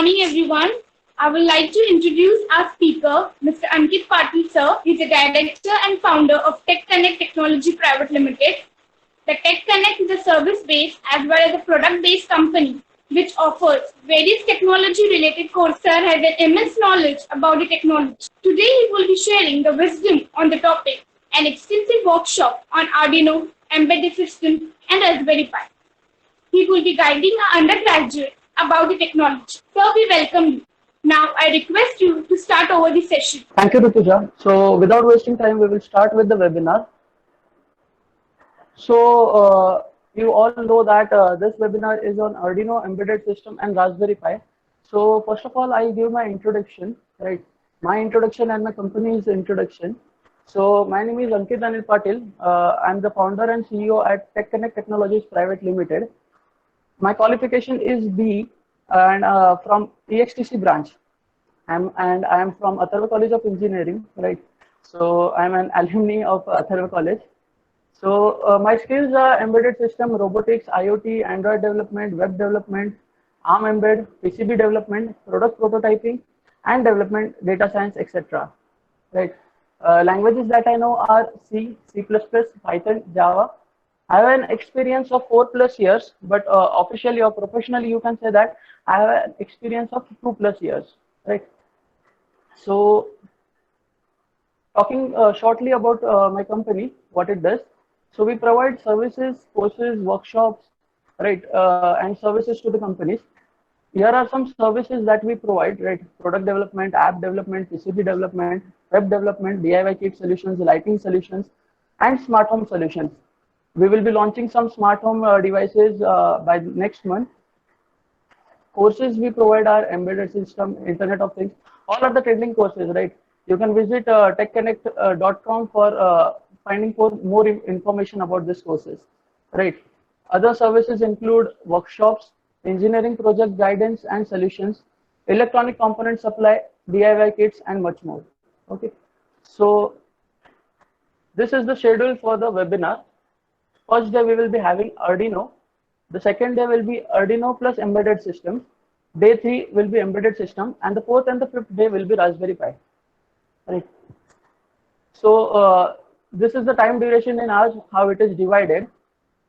morning, everyone. I would like to introduce our speaker, Mr. Ankit Patil, sir. He's a director and founder of Tech Connect Technology Private Limited. The Tech Connect is a service-based as well as a product-based company which offers various technology-related courses. Sir has an immense knowledge about the technology. Today, he will be sharing the wisdom on the topic, an extensive workshop on Arduino, embedded system, and Raspberry Pi. He will be guiding our undergraduate about the technology. Sir, we welcome you. Now, I request you to start over the session. Thank you, Rutuja. So, without wasting time, we will start with the webinar. You all know that this webinar is on Arduino embedded system and Raspberry Pi. So, first of all, I give my introduction, right? My introduction and my company's introduction. So, my name is Ankit Anil Patil. I'm the founder and CEO at Tech Connect Technologies Private Limited. My qualification is B and from EXTC branch. I am from Atharva College of Engineering, right? So I'm an alumni of Atharva College. So my skills are embedded system, robotics, IoT, Android development, web development, ARM embed, PCB development, product prototyping, and development, data science, etc. Right? Languages that I know are C, C++, Python, Java. I have an experience of 4+ years, but officially or professionally, you can say that I have an experience of 2+ years, right? So, talking shortly about my company, what it does. So, we provide services, courses, workshops, right, and services to the companies. Here are some services that we provide, right? Product development, app development, PCB development, web development, DIY kit solutions, lighting solutions, and smart home solutions. We will be launching some smart home devices by next month. Courses we provide are embedded system, Internet of Things, all are the trending courses, right? You can visit techconnect.com for finding for more information about these courses, right? Other services include workshops, engineering project guidance and solutions, electronic component supply, DIY kits, and much more. Okay, so this is the schedule for the webinar. First day we will be having Arduino. The second day will be Arduino plus embedded system. Day 3 will be embedded system, and the 4th and the 5th day will be Raspberry Pi. Right. So this is the time duration in hours, how it is divided.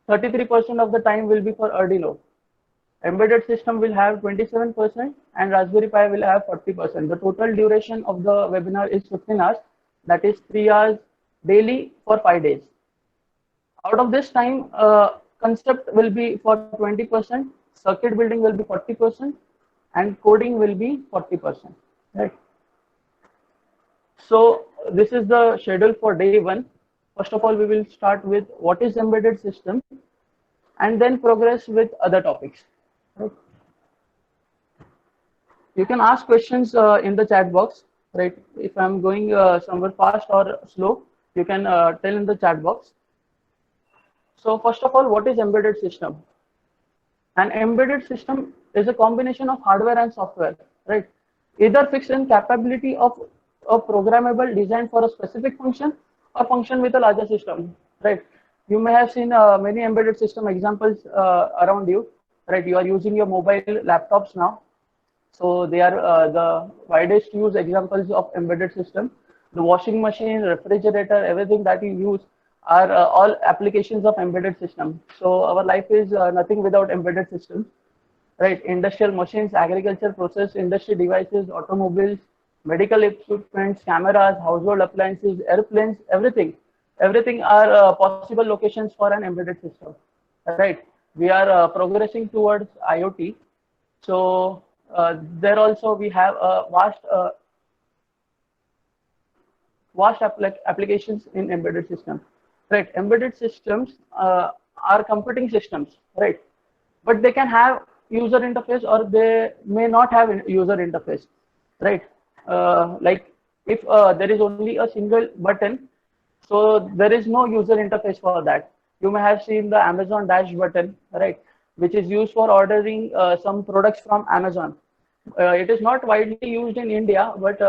33% of the time will be for Arduino. Embedded system will have 27% and Raspberry Pi will have 40%. The total duration of the webinar is 15 hours. That is 3 hours daily for 5 days. Out of this time, concept will be for 20%, circuit building will be 40%, and coding will be 40%. Right. So this is the schedule for day 1. First of all, we will start with what is embedded system, and then progress with other topics. Right. You can ask questions in the chat box. Right. If I'm going somewhere fast or slow, you can tell in the chat box. So first of all, what is embedded system? An embedded system is a combination of hardware and software, right? Either fixed in capability of a programmable designed for a specific function or function with a larger system, right? You may have seen many embedded system examples around you, right? You are using your mobile laptops now. So they are the widest used examples of embedded system. The washing machine, refrigerator, everything that you use are all applications of embedded system. So our life is nothing without embedded systems, right? Industrial machines, agriculture process, industry devices, automobiles, medical equipment, cameras, household appliances, airplanes, everything are possible locations for an embedded system, right? We are progressing towards IoT. So there also we have a vast applications in embedded systems. Right, embedded systems are computing systems, right? But they can have user interface or they may not have user interface, right? Like if there is only a single button, so there is no user interface for that. You may have seen the Amazon Dash button, right? Which is used for ordering some products from Amazon. It is not widely used in India, but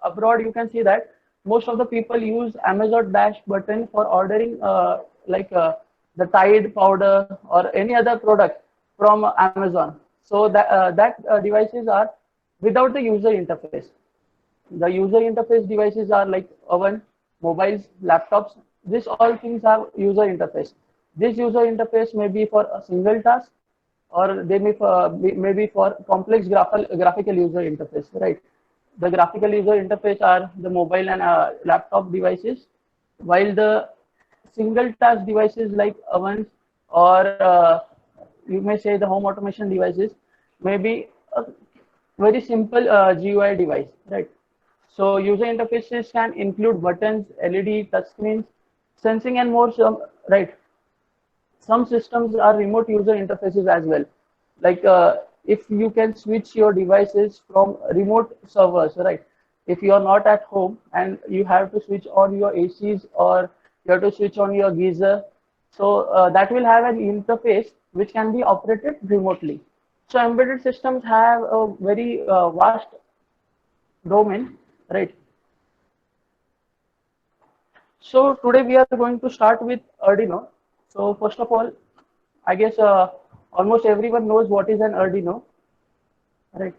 abroad you can see that most of the people use Amazon Dash button for ordering the Tide powder or any other product from Amazon. So that devices are without the user interface. The user interface devices are like oven, mobiles, laptops. These all things have user interface. This user interface may be for a single task, or they may be for complex graphical user interface, right? The graphical user interface are the mobile and laptop devices, while the single task devices like ovens or you may say the home automation devices may be a very simple GUI device, right? So user interfaces can include buttons, LED, touchscreens, sensing, and more. Right? Some systems are remote user interfaces as well. Like if you can switch your devices from remote servers, right? If you are not at home and you have to switch on your ACs or you have to switch on your geyser, so that will have an interface which can be operated remotely. So embedded systems have a very vast domain, right? So today we are going to start with Arduino. So first of all, I guess almost everyone knows what is an Arduino, right?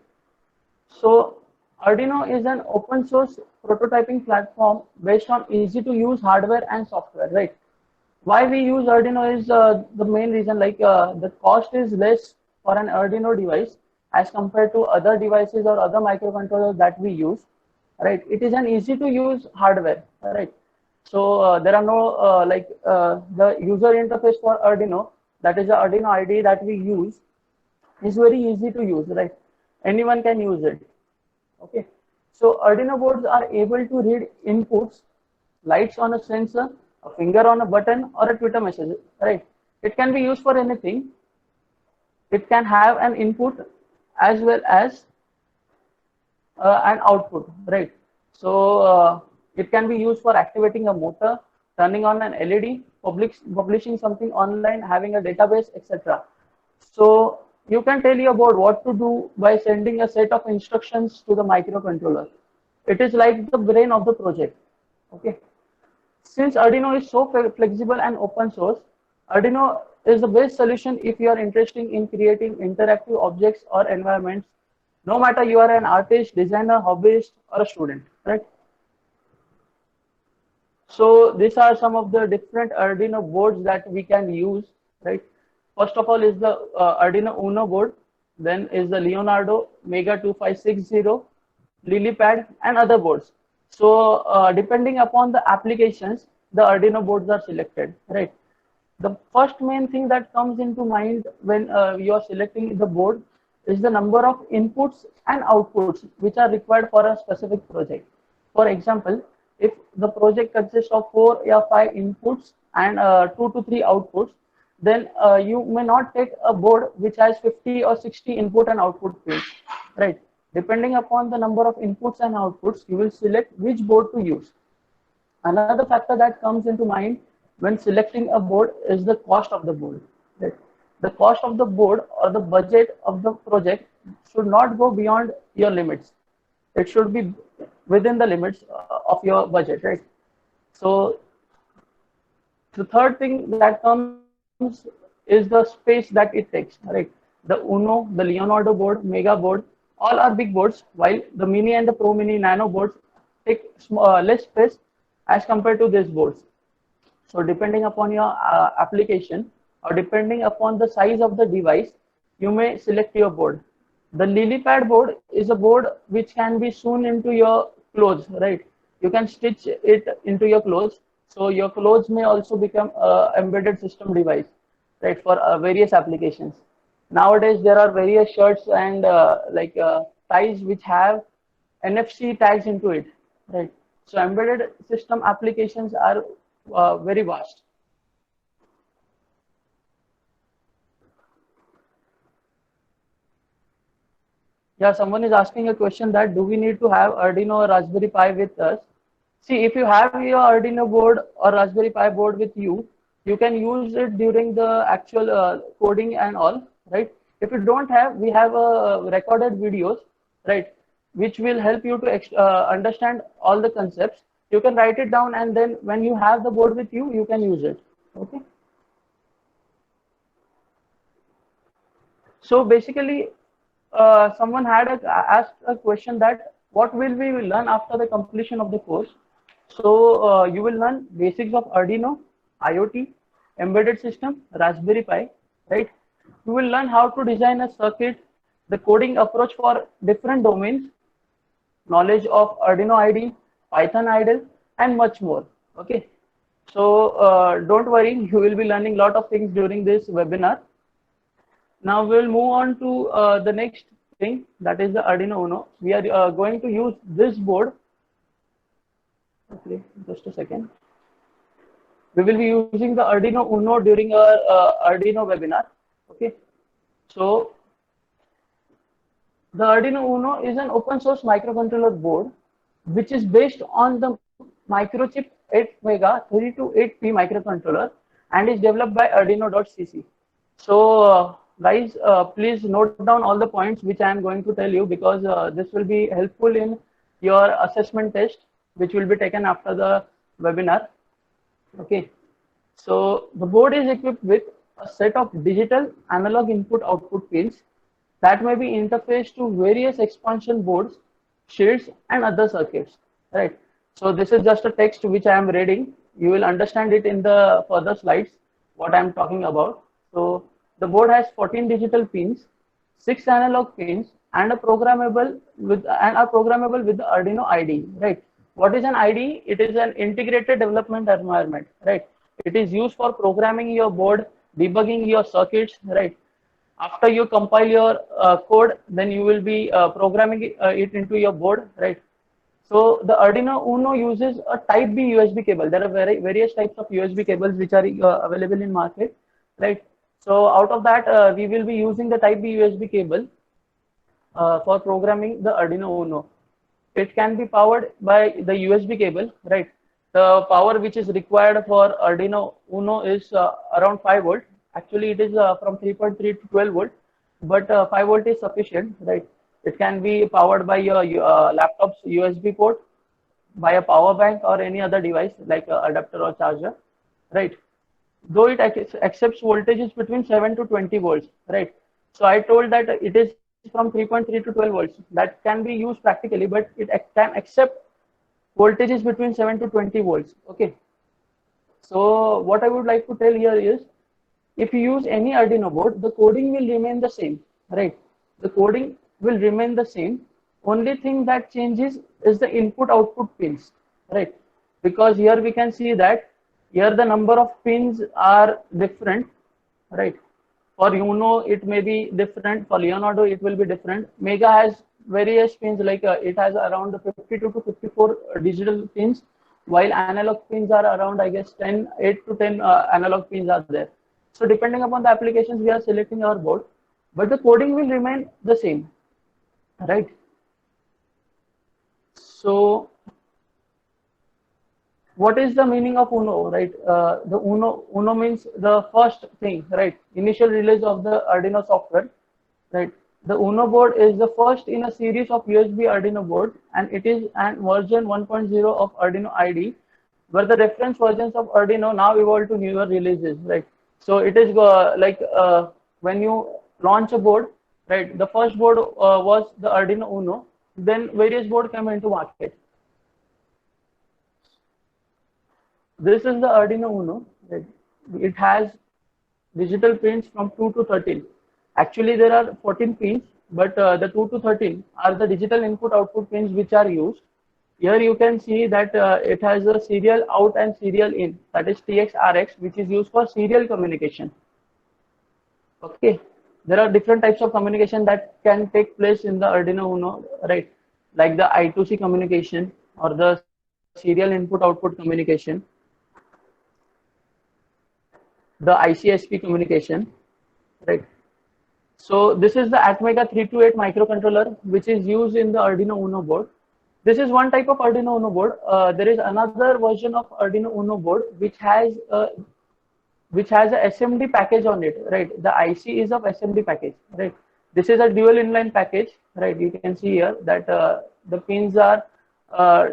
So Arduino is an open source prototyping platform based on easy to use hardware and software, right? Why we use Arduino is the main reason, like the cost is less for an Arduino device as compared to other devices or other microcontrollers that we use, right? It is an easy to use hardware, right? So there are no the user interface for Arduino, that is the Arduino IDE that we use, is very easy to use, right? Anyone can use it. Okay. So Arduino boards are able to read inputs, lights on a sensor, a finger on a button, or a Twitter message, right? It can be used for anything. It can have an input as well as an output, right? So it can be used for activating a motor, turning on an LED, publishing something online, having a database, etc. So you can tell your board what to do by sending a set of instructions to the microcontroller. It is like the brain of the project. Okay. Since Arduino is so flexible and open source, Arduino is the best solution if you are interested in creating interactive objects or environments, no matter you are an artist, designer, hobbyist, or a student, right? So these are some of the different Arduino boards that we can use, right? First of all is the Arduino Uno board, then is the Leonardo Mega 2560, LilyPad, and other boards. So depending upon the applications, the Arduino boards are selected, right? The first main thing that comes into mind when you are selecting the board is the number of inputs and outputs which are required for a specific project. For example, if the project consists of 4 or 5 inputs and 2 to 3 outputs, then you may not take a board which has 50 or 60 input and output pins, right? Depending upon the number of inputs and outputs, you will select which board to use. Another factor that comes into mind when selecting a board is the cost of the board. Right? The cost of the board or the budget of the project should not go beyond your limits. It should be within the limits of your budget, right? So the third thing that comes is the space that it takes, right? The Uno, the Leonardo board, Mega board, all are big boards, while the Mini and the Pro Mini Nano boards take less space as compared to these boards. So depending upon your application or depending upon the size of the device, you may select your board. The LilyPad board is a board which can be sewn into your clothes, right? You can stitch it into your clothes. So your clothes may also become embedded system device, right, for various applications. Nowadays, there are various shirts and ties which have NFC tags into it, right? So embedded system applications are very vast. Yeah, someone is asking a question that do we need to have Arduino or Raspberry Pi with us? See, if you have your Arduino board or Raspberry Pi board with you, you can use it during the actual coding and all, right? If you don't have, we have recorded videos, right, which will help you to understand all the concepts. You can write it down, and then when you have the board with you, you can use it. Okay. So basically, someone had asked a question that what will we learn after the completion of the course. So you will learn basics of Arduino, IoT, embedded system, Raspberry Pi, right? You will learn how to design a circuit, the coding approach for different domains, knowledge of Arduino IDE, Python idle, and much more. Okay. So don't worry, you will be learning a lot of things during this webinar. Now we'll move on to the next thing, that is the Arduino Uno. We are going to use this board. Okay, just a second. We will be using the Arduino Uno during our Arduino webinar. Okay, so the Arduino Uno is an open source microcontroller board which is based on the microchip 8 Mega 3208P microcontroller and is developed by Arduino.cc. So guys, please note down all the points which I am going to tell you, because this will be helpful in your assessment test which will be taken after the webinar. Okay, so the board is equipped with a set of digital analog input output pins that may be interfaced to various expansion boards, shields, and other circuits, right? So this is just a text which I am reading. You will understand it in the further slides what I am talking about. So the board has 14 digital pins, 6 analog pins, and a programmable with the Arduino IDE, right? What is an IDE? It is an integrated development environment, right? It is used for programming your board, debugging your circuits, right? After you compile your code, then you will be programming it into your board, right? So the Arduino Uno uses a Type B USB cable. There are various types of USB cables which are available in market, right? So out of that, we will be using the Type B USB cable for programming the Arduino Uno. It can be powered by the USB cable, right? The power which is required for Arduino Uno is around 5 volt. Actually, it is from 3.3 to 12 volt, but 5 volt is sufficient, right? It can be powered by your laptop's USB port, by a power bank, or any other device like adapter or charger, right? Though it accepts voltages between 7 to 20 volts, right? So I told that it is from 3.3 to 12 volts. That can be used practically, but it can accept voltages between 7 to 20 volts. Okay. So what I would like to tell here is, if you use any Arduino board, the coding will remain the same, right? The coding will remain the same. Only thing that changes is the input output pins, right? Because here we can see that here the number of pins are different, right? For Uno it may be different, for Leonardo it will be different. Mega has various pins, like it has around 52 to 54 digital pins, while analog pins are around, I guess, 8 to 10 analog pins are there. So depending upon the applications we are selecting our board, but the coding will remain the same, right? So what is the meaning of Uno, right? The Uno means the first thing, right? Initial release of the Arduino software, right? The Uno board is the first in a series of USB Arduino board, and it is an version 1.0 of Arduino IDE, where the reference versions of Arduino now evolve to newer releases, right? So it is when you launch a board, right? The first board was the Arduino Uno, then various boards came into market. This is the Arduino Uno, right? It has digital pins from 2 to 13. Actually, there are 14 pins, but the 2 to 13 are the digital input output pins which are used. Here you can see that it has a serial out and serial in, that is TX RX, which is used for serial communication. Okay, there are different types of communication that can take place in the Arduino Uno, right? Like the I2C communication or the serial input output communication, the ICSP communication, right? So this is the Atmega 328 microcontroller which is used in the Arduino Uno board. This is one type of Arduino Uno board. There is another version of Arduino Uno board which has a SMD package on it, right? The IC is of SMD package, right? This is a dual inline package, right? You can see here that the pins are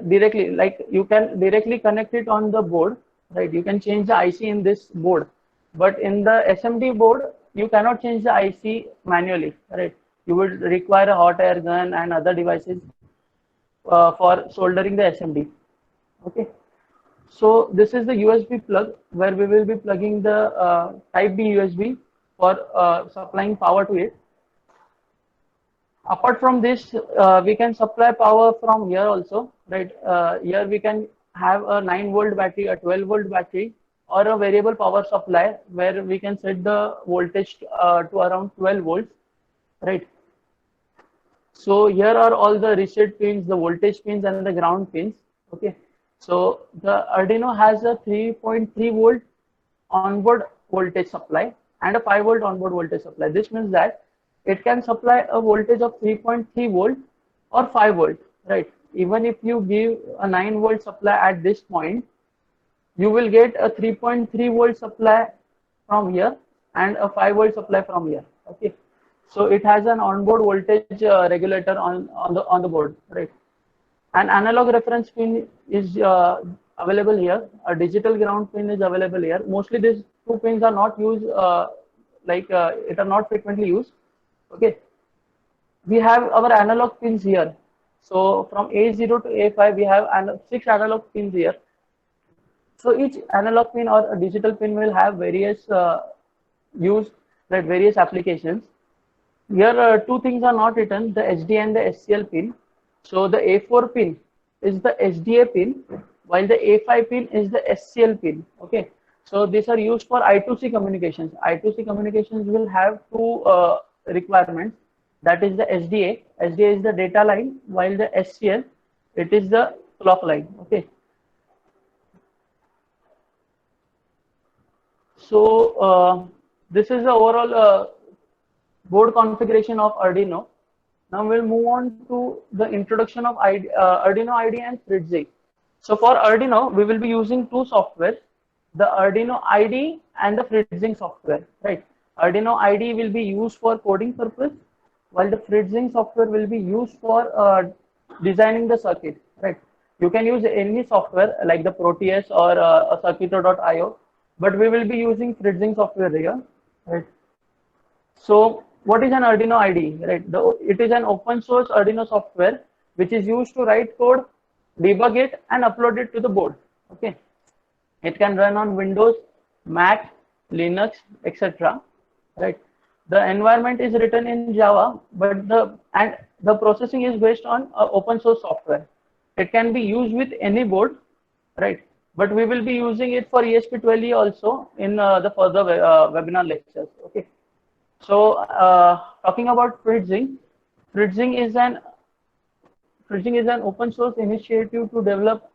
directly, like you can directly connect it on the board, right? You can change the IC in this board, but in the SMD board you cannot change the IC manually, right? you would require a hot air gun and other devices for soldering the SMD. Okay. So this is the USB plug where we will be plugging the Type B USB for supplying power to it. Apart from this, we can supply power from here also, right? Here we can have a 9-volt battery, a 12-volt battery, or a variable power supply where we can set the voltage to around 12 volts, right? So here are all the reset pins, the voltage pins and the ground pins. Okay. So the Arduino has a 3.3 volt onboard voltage supply and a 5 volt onboard voltage supply. This means that it can supply a voltage of 3.3 volt or 5 volt, right? Even if you give a 9 volt supply at this point, you will get a 3.3 volt supply from here and a 5 volt supply from here. Okay. So it has an onboard voltage regulator on the board, right? An analog reference pin is available here. A digital ground pin is available here. Mostly these two pins are not used, it are not frequently used. Okay. We have our analog pins here. So from A0 to A5, we have 6 analog pins here. So each analog pin or a digital pin will have various use, right, various applications. Here, two things are not written, the SDA and the SCL pin. So the A4 pin is the SDA pin, while the A5 pin is the SCL pin. Okay. So these are used for I2C communications. I2C communications will have two requirements. That is the SDA. SDA is the data line, while the SCL, it is the clock line. Okay. So this is the overall board configuration of Arduino. Now we'll move on to the introduction of Arduino IDE and FreeDSig. So for Arduino, we will be using two softwares, the Arduino IDE and the FreeDSig software, right? Arduino IDE will be used for coding purpose, while the FreeDSig software will be used for designing the circuit, right? You can use any software like the Proteus or a Circuito.io, but we will be using FreeDSig software here, right? So what is an Arduino IDE, right? It is an open source Arduino software which is used to write code, debug it and upload it to the board. Okay. It can run on Windows, Mac, Linux, etc. Right. The environment is written in Java, but the processing is based on open source software. It can be used with any board, right? But we will be using it for ESP12E also in the further webinar lectures. Okay. So talking about FreeDSig, FreeDSig is an open source initiative to develop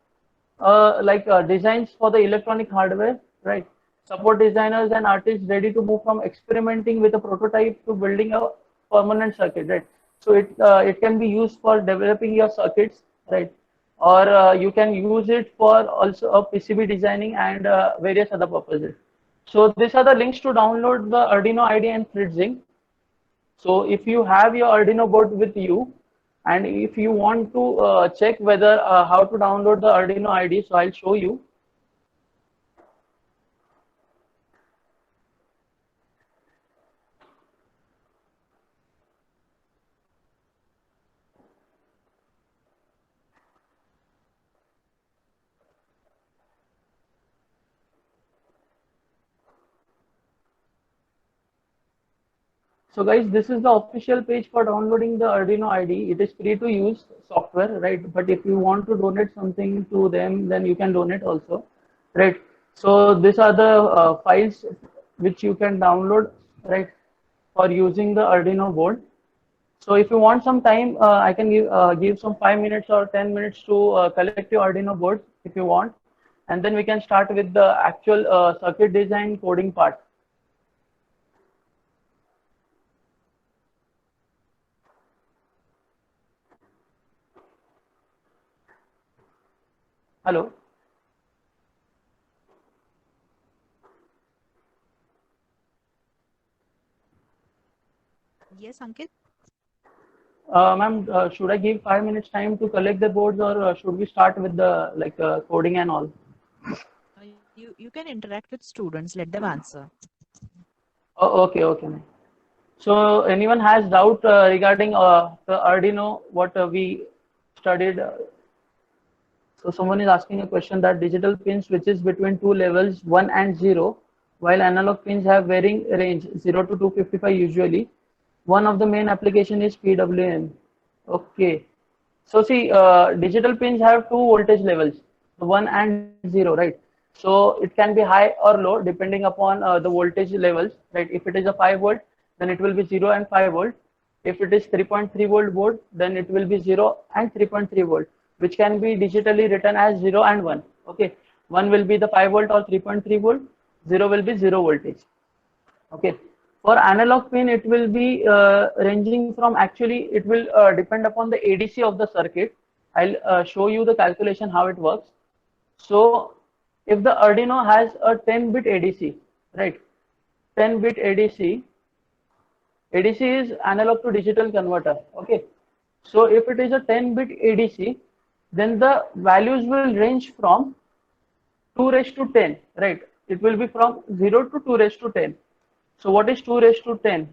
designs for the electronic hardware, right? Support designers and artists ready to move from experimenting with a prototype to building a permanent circuit, right? So it can be used for developing your circuits, right? Or you can use it for also a PCB designing and various other purposes. So these are the links to download the Arduino IDE and FreeDSig. So if you have your Arduino board with you, and if you want to check whether how to download the Arduino IDE, so I'll show you. So guys, this is the official page for downloading the Arduino IDE. It is free to use software, right? But if you want to donate something to them, then you can donate also, right? So these are the files which you can download, right, for using the Arduino board. So if you want some time, I can give some 5 minutes or 10 minutes to collect your Arduino board if you want. And then we can start with the actual circuit design coding part. Hello. Yes, Ankit. Ma'am, should I give 5 minutes time to collect the boards, or should we start with the coding and all? You can interact with students. Let them answer. Oh, okay, okay. So anyone has doubt regarding the Arduino, what we studied? So someone is asking a question that digital pin switches between two levels, 1 and 0, while analog pins have varying range, 0 to 255 usually. One of the main application is PWM. Okay. So see, digital pins have two voltage levels, 1 and 0, right? So it can be high or low depending upon the voltage levels, right? If it is a 5 volt, then it will be 0 and 5 volt. If it is 3.3 volt board, then it will be 0 and 3.3 volt, which can be digitally written as 0 and 1. Okay, 1 will be the 5 volt or 3.3 volt, 0 will be 0 voltage. Okay, for analog pin, it will be ranging from, actually, it will depend upon the ADC of the circuit. I'll show you the calculation how it works. So if the Arduino has a 10-bit ADC, right? 10-bit ADC, ADC is analog to digital converter. Okay, so if it is a 10-bit ADC, then the values will range from 2 raised to 10, right? It will be from 0 to 2 raised to 10. So what is 2 raised to 10?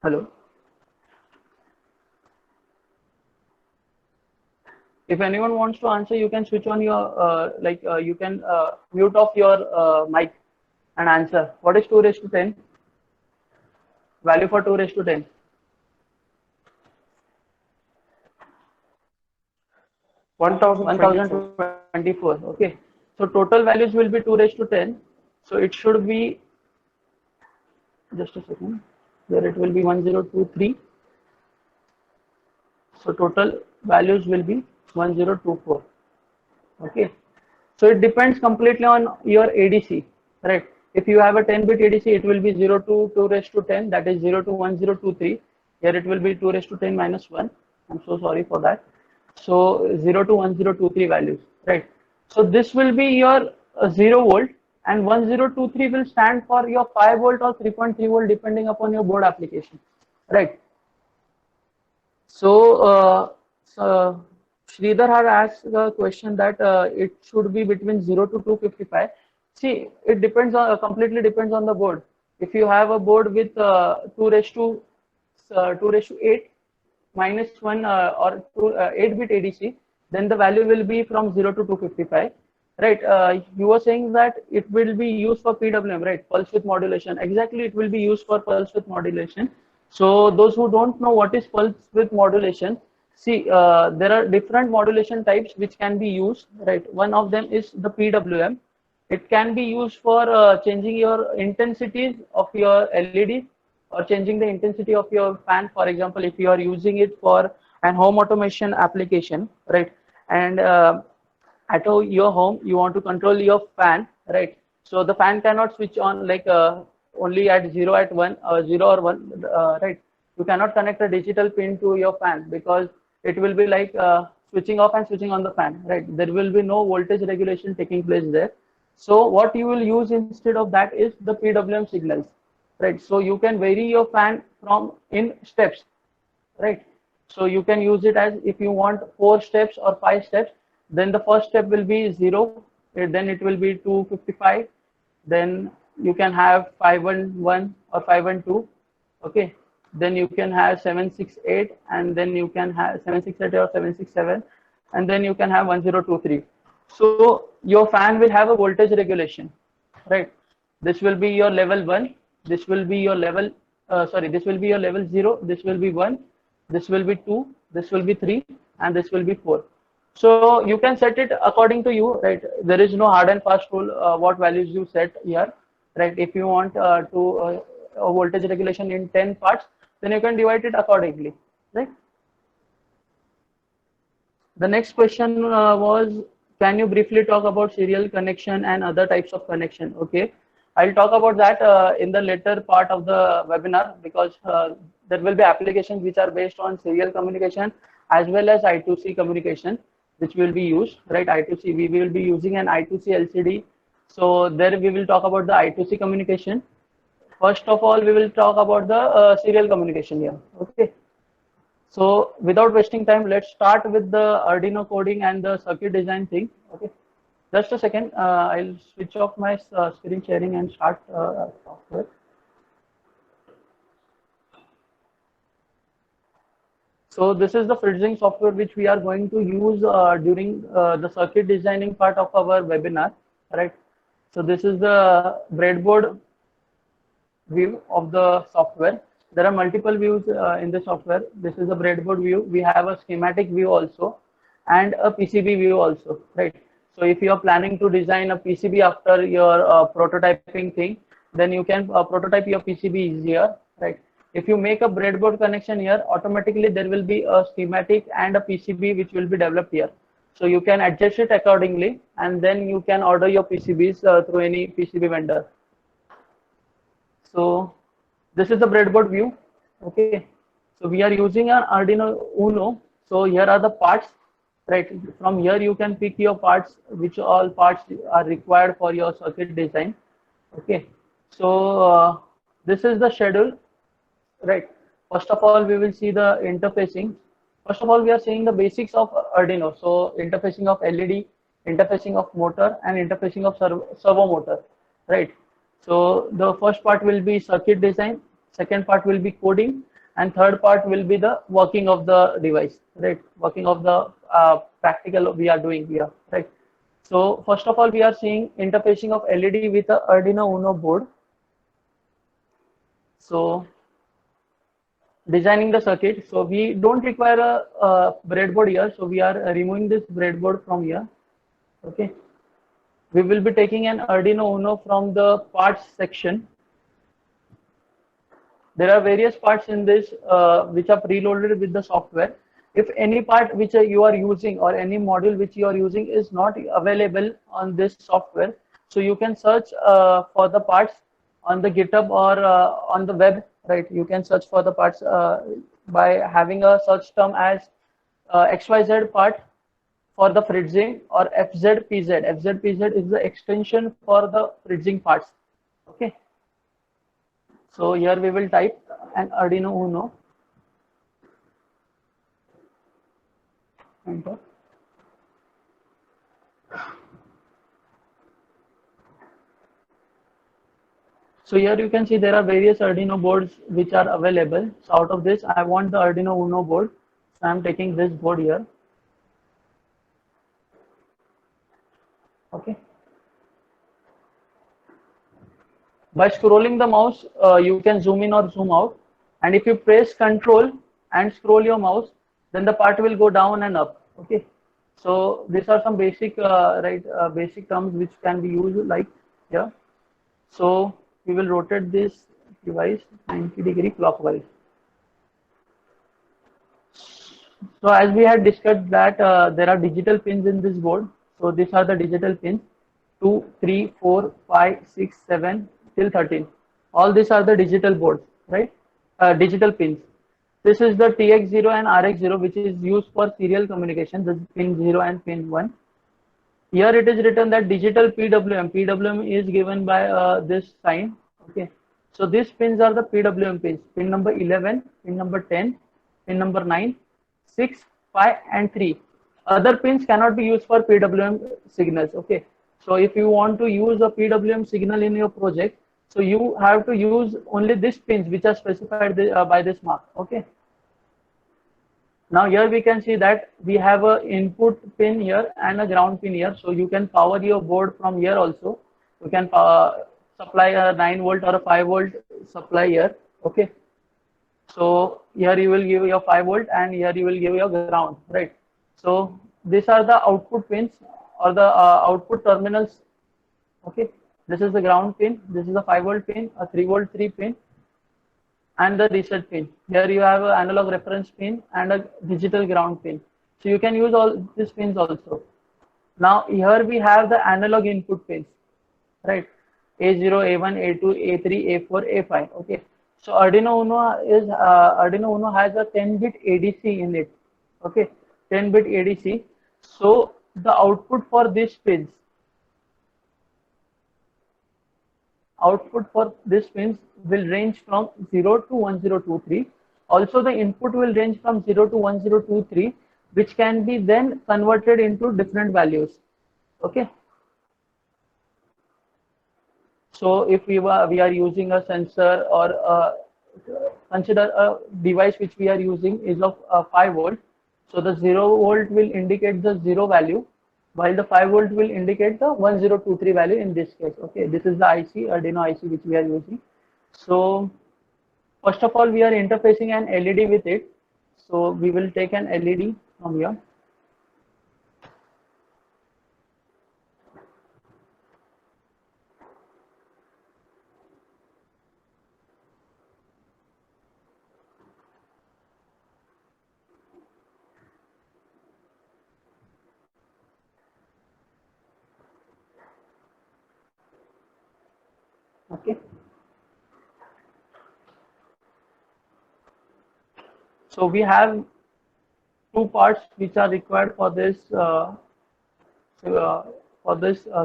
Hello. If anyone wants to answer, you can switch on your, you can mute off your mic and answer. What is 2 raised to 10? Value for 2 raised to 10. 1024. Okay. So total values will be 2 raised to 10. So it should be, just a second, where it will be 1023. So total values will be 1024. Okay. So it depends completely on your ADC, right? If you have a 10-bit ADC, it will be 0 to 2 raised to 10, that is 0 to 1023. Here it will be 2 raised to 10 minus 1. I'm so sorry for that. So 0 to 1023 values, right? So this will be your 0 volt, and 1023 will stand for your 5 volt or 3.3 volt depending upon your board application, right? So Sridhar had asked the question that it should be between 0 to 255. See, it depends on, completely depends on the board. If you have a board with 2 raised to 8 minus 1 or 8-bit ADC, then the value will be from 0 to 255. Right, you were saying that it will be used for PWM, right? Pulse width modulation. Exactly, it will be used for pulse width modulation. So those who don't know what is pulse width modulation, see, there are different modulation types which can be used, right? One of them is the PWM. It can be used for changing your intensities of your LED or changing the intensity of your fan. For example, if you are using it for an home automation application, right? And at your home, you want to control your fan, right? So the fan cannot switch on like only at 0 at 1 or 0 or 1, right? You cannot connect a digital pin to your fan because it will be like switching off and switching on the fan, right? There will be no voltage regulation taking place there. So what you will use instead of that is the PWM signals, right? So you can vary your fan from in steps, right? So you can use it as, if you want 4 steps or 5 steps, then the first step will be 0, then it will be 255, then you can have 511 or 512, okay, then you can have 768, and then you can have 768 or 767, and then you can have 1023. So your fan will have a voltage regulation, right? This will be your level 1, this will be your level this will be your level 0, this will be 1, this will be 2, this will be 3, and this will be 4. So you can set it according to you, right? There is no hard and fast rule what values you set here, right? If you want a voltage regulation in 10 parts, then you can divide it accordingly, right? The next question was, can you briefly talk about serial connection and other types of connection? Okay, I'll talk about that in the later part of the webinar, because there will be applications which are based on serial communication as well as I2C communication, which will be used, right? I2C, we will be using an I2C LCD. So there we will talk about the I2C communication. First of all, we will talk about the serial communication here. Okay. So without wasting time, let's start with the Arduino coding and the circuit design thing. Okay. Just a second. I'll switch off my screen sharing and start software. So this is the FreeZing software which we are going to use during the circuit designing part of our webinar, right? So this is the breadboard view of the software. There are multiple views in the software. This is the breadboard view. We have a schematic view also and a PCB view also, right? So if you are planning to design a PCB after your prototyping thing, then you can prototype your PCB easier, right? If you make a breadboard connection here, automatically there will be a schematic and a PCB which will be developed here. So you can adjust it accordingly, and then you can order your PCBs through any PCB vendor. So this is the breadboard view. Okay. So we are using an Arduino Uno. So here are the parts, right? From here you can pick your parts, which all parts are required for your circuit design. Okay. So this is the schedule, right? First of all, we will see the interfacing. First of all, we are seeing the basics of Arduino. So interfacing of LED, interfacing of motor, and interfacing of servo motor, right? So the first part will be circuit design, second part will be coding, and third part will be the working of the device, right? Working of the practical we are doing here, right? So first of all, we are seeing interfacing of LED with the Arduino Uno board. So designing the circuit. So we don't require a breadboard here. So we are removing this breadboard from here. Okay. We will be taking an Arduino Uno from the parts section. There are various parts in this which are preloaded with the software. If any part which you are using or any module which you are using is not available on this software, so you can search for the parts on the GitHub or on the web, right? You can search for the parts by having a search term as XYZ part for the FreeZing or FZPZ. FZPZ is the extension for the FreeZing parts. Okay. So here we will type an Arduino Uno. Enter. So here you can see there are various Arduino boards which are available. So out of this, I want the Arduino Uno board. So I'm taking this board here. Okay. By scrolling the mouse, you can zoom in or zoom out. And if you press Control and scroll your mouse, then the part will go down and up. Okay. So these are some basic, basic terms which can be used like here. So we will rotate this device 90-degree clockwise. So as we had discussed that there are digital pins in this board. So these are the digital pins 2, 3, 4, 5, 6, 7 till 13. All these are the digital boards, right? Digital pins. This is the TX0 and RX0 which is used for serial communication. This is pin 0 and pin 1. Here it is written that digital PWM. PWM is given by this sign. Okay. So these pins are the PWM pins. Pin number 11, pin number 10, pin number 9, 6, 5 and 3. Other pins cannot be used for PWM signals. Okay. So if you want to use a PWM signal in your project, so you have to use only these pins which are specified by this mark. Okay. Now here we can see that we have a input pin here and a ground pin here. So you can power your board from here also. You can supply a 9 volt or a 5 volt supply here. Okay. So here you will give your 5 volt and here you will give your ground, right? So these are the output pins or the output terminals. Okay. This is the ground pin. This is a 5 volt pin, a 3 volt 3 pin, and the reset pin. Here you have an analog reference pin and a digital ground pin. So you can use all these pins also. Now here we have the analog input pins, right? A0, A1, A2, A3, A4, A5. Okay. So Arduino Uno has a 10-bit ADC in it. Okay, 10-bit ADC. So the output for these pins output for this pins will range from 0 to 1023. Also, the input will range from 0 to 1023, which can be then converted into different values. Okay. So if we are using a sensor, or consider a device which we are using is of 5 volt. So the 0 volt will indicate the 0 value, while the 5 volt will indicate the 1023 value in this case. Okay, this is the IC, Arduino IC, which we are using. So first of all, we are interfacing an LED with it. So we will take an LED from here. Okay. So we have two parts which are required for this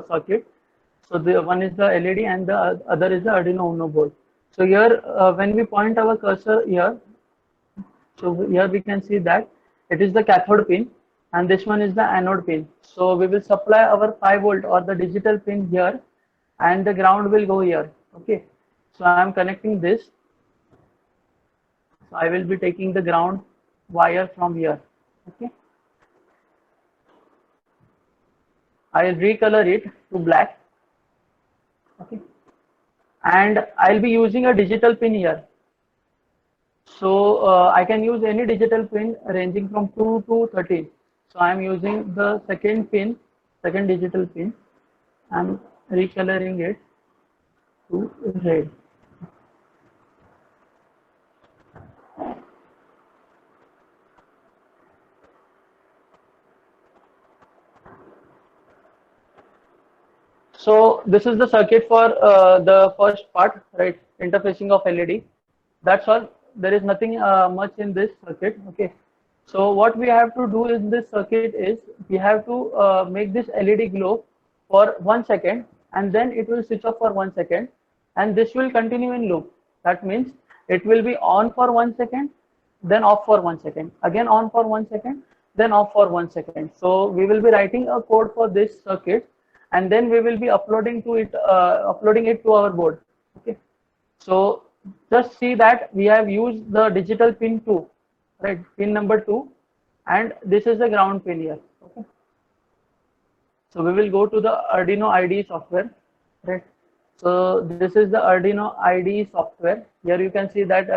circuit. So the one is the LED and the other is the Arduino Uno board. So here, when we point our cursor here, so here we can see that it is the cathode pin and this one is the anode pin. So we will supply our 5 volt or the digital pin here, and the ground will go here. Okay. So I am connecting this. So I will be taking the ground wire from here. Okay. I will recolor it to black. Okay. And I'll be using a digital pin here. So I can use any digital pin ranging from 2 to 13. So I'm using the second digital pin. I'm recoloring it to red. So this is the circuit for the first part, right? Interfacing of LED. That's all. There is nothing much in this circuit. Okay. So what we have to do in this circuit is we have to make this LED glow for 1 second, and then it will switch off for 1 second, and this will continue in loop. That means it will be on for 1 second, then off for 1 second, again on for 1 second, then off for 1 second. So we will be writing a code for this circuit, and then we will be uploading it to our board. Okay. So just see that we have used the digital pin 2, right? Pin number 2, and this is the ground pin here. Okay. So we will go to the Arduino IDE software, right? So this is the Arduino IDE software. Here you can see that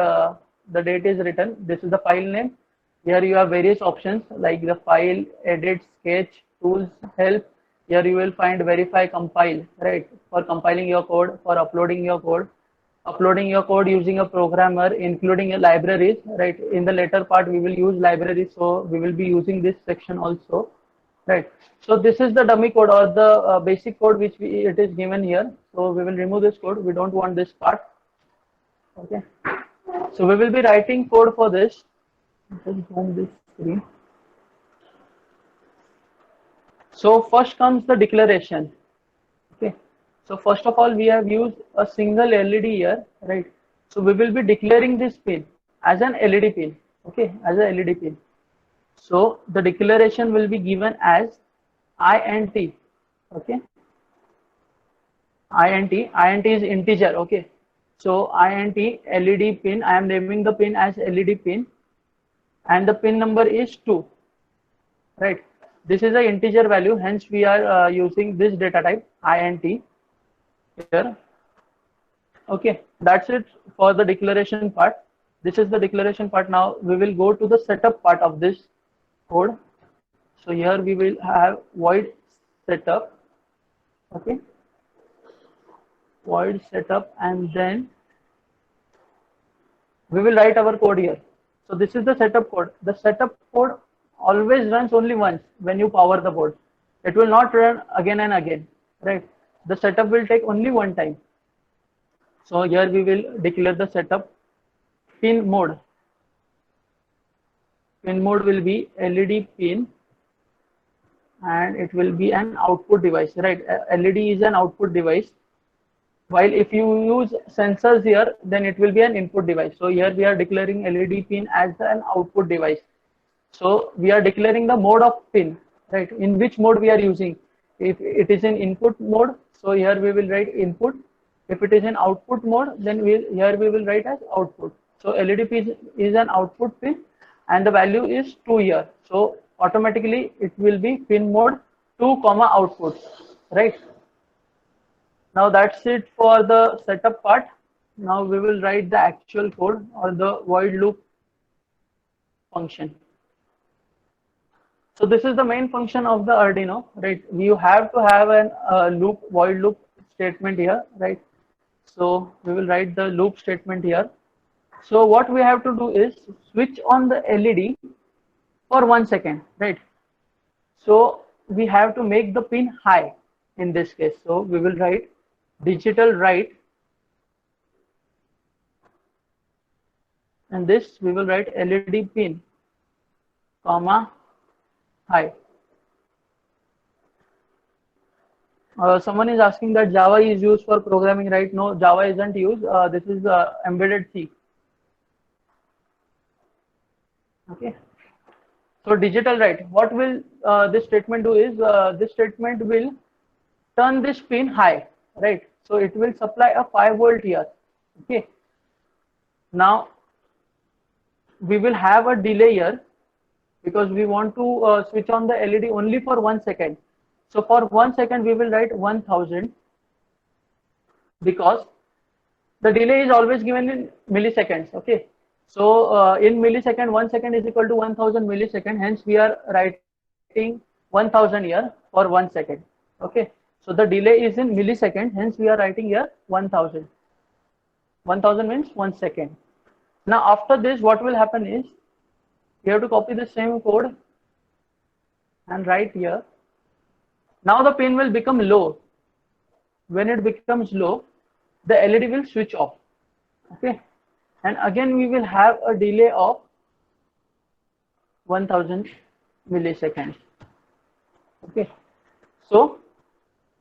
the date is written. This is the file name. Here you have various options like the file, edit, sketch, tools, help. Here you will find verify, compile, right? For compiling your code, for uploading your code using a programmer, including a libraries, right? In the later part, we will use libraries, so we will be using this section also, right? So this is the dummy code or the basic code which it is given here. So we will remove this code. We don't want this part. Okay. So we will be writing code for this. Just home this screen. So first comes the declaration. Okay. So first of all, we have used a single LED here, right? So we will be declaring this pin as an LED pin. Okay, as a LED pin. So the declaration will be given as INT. Okay. INT is integer. Okay. So INT LED pin. I am naming the pin as LED pin, and the pin number is 2. Right. This is an integer value, hence we are using this data type INT here. Okay, that's it for the declaration part. This is the declaration part. Now we will go to the setup part of this code. So here we will have void setup. Okay, void setup, and then we will write our code here. So this is the setup code. The setup code always runs only once when you power the board. It will not run again and again, right? The setup will take only one time. So here we will declare the setup. Pin mode. Pin mode will be LED pin, and it will be an output device, right? LED is an output device. While if you use sensors here, then it will be an input device. So here we are declaring LED pin as an output device. So we are declaring the mode of pin, right? In which mode we are using. If it is in input mode, so here we will write input. If it is in output mode, then here we will write as output. So LED pin is an output pin, and the value is 2 here. So automatically it will be pin mode 2 comma output, right? Now that's it for the setup part. Now we will write the actual code or the void loop function. So this is the main function of the Arduino, right? You have to have an void loop statement here, right? So we will write the loop statement here. So what we have to do is switch on the LED for 1 second, right? So we have to make the pin high in this case. So we will write digital write, and this we will write LED pin comma high. Someone is asking that Java is used for programming, right? No, Java isn't used. This is embedded C. Okay. So digital write. What will this statement do is this statement will turn this pin high, right? So it will supply a 5 volt here. Okay. Now we will have a delay here because we want to switch on the LED only for 1 second. So for 1 second we will write 1000 because the delay is always given in milliseconds. Okay. So in millisecond, 1 second is equal to 1000 millisecond. Hence we are writing 1000 here for 1 second. Okay. So the delay is in millisecond. Hence we are writing here 1000. 1000 means 1 second. Now after this, what will happen is you have to copy the same code and write here. Now the pin will become low. When it becomes low, the LED will switch off. Okay. And again we will have a delay of 1000 milliseconds. Okay. So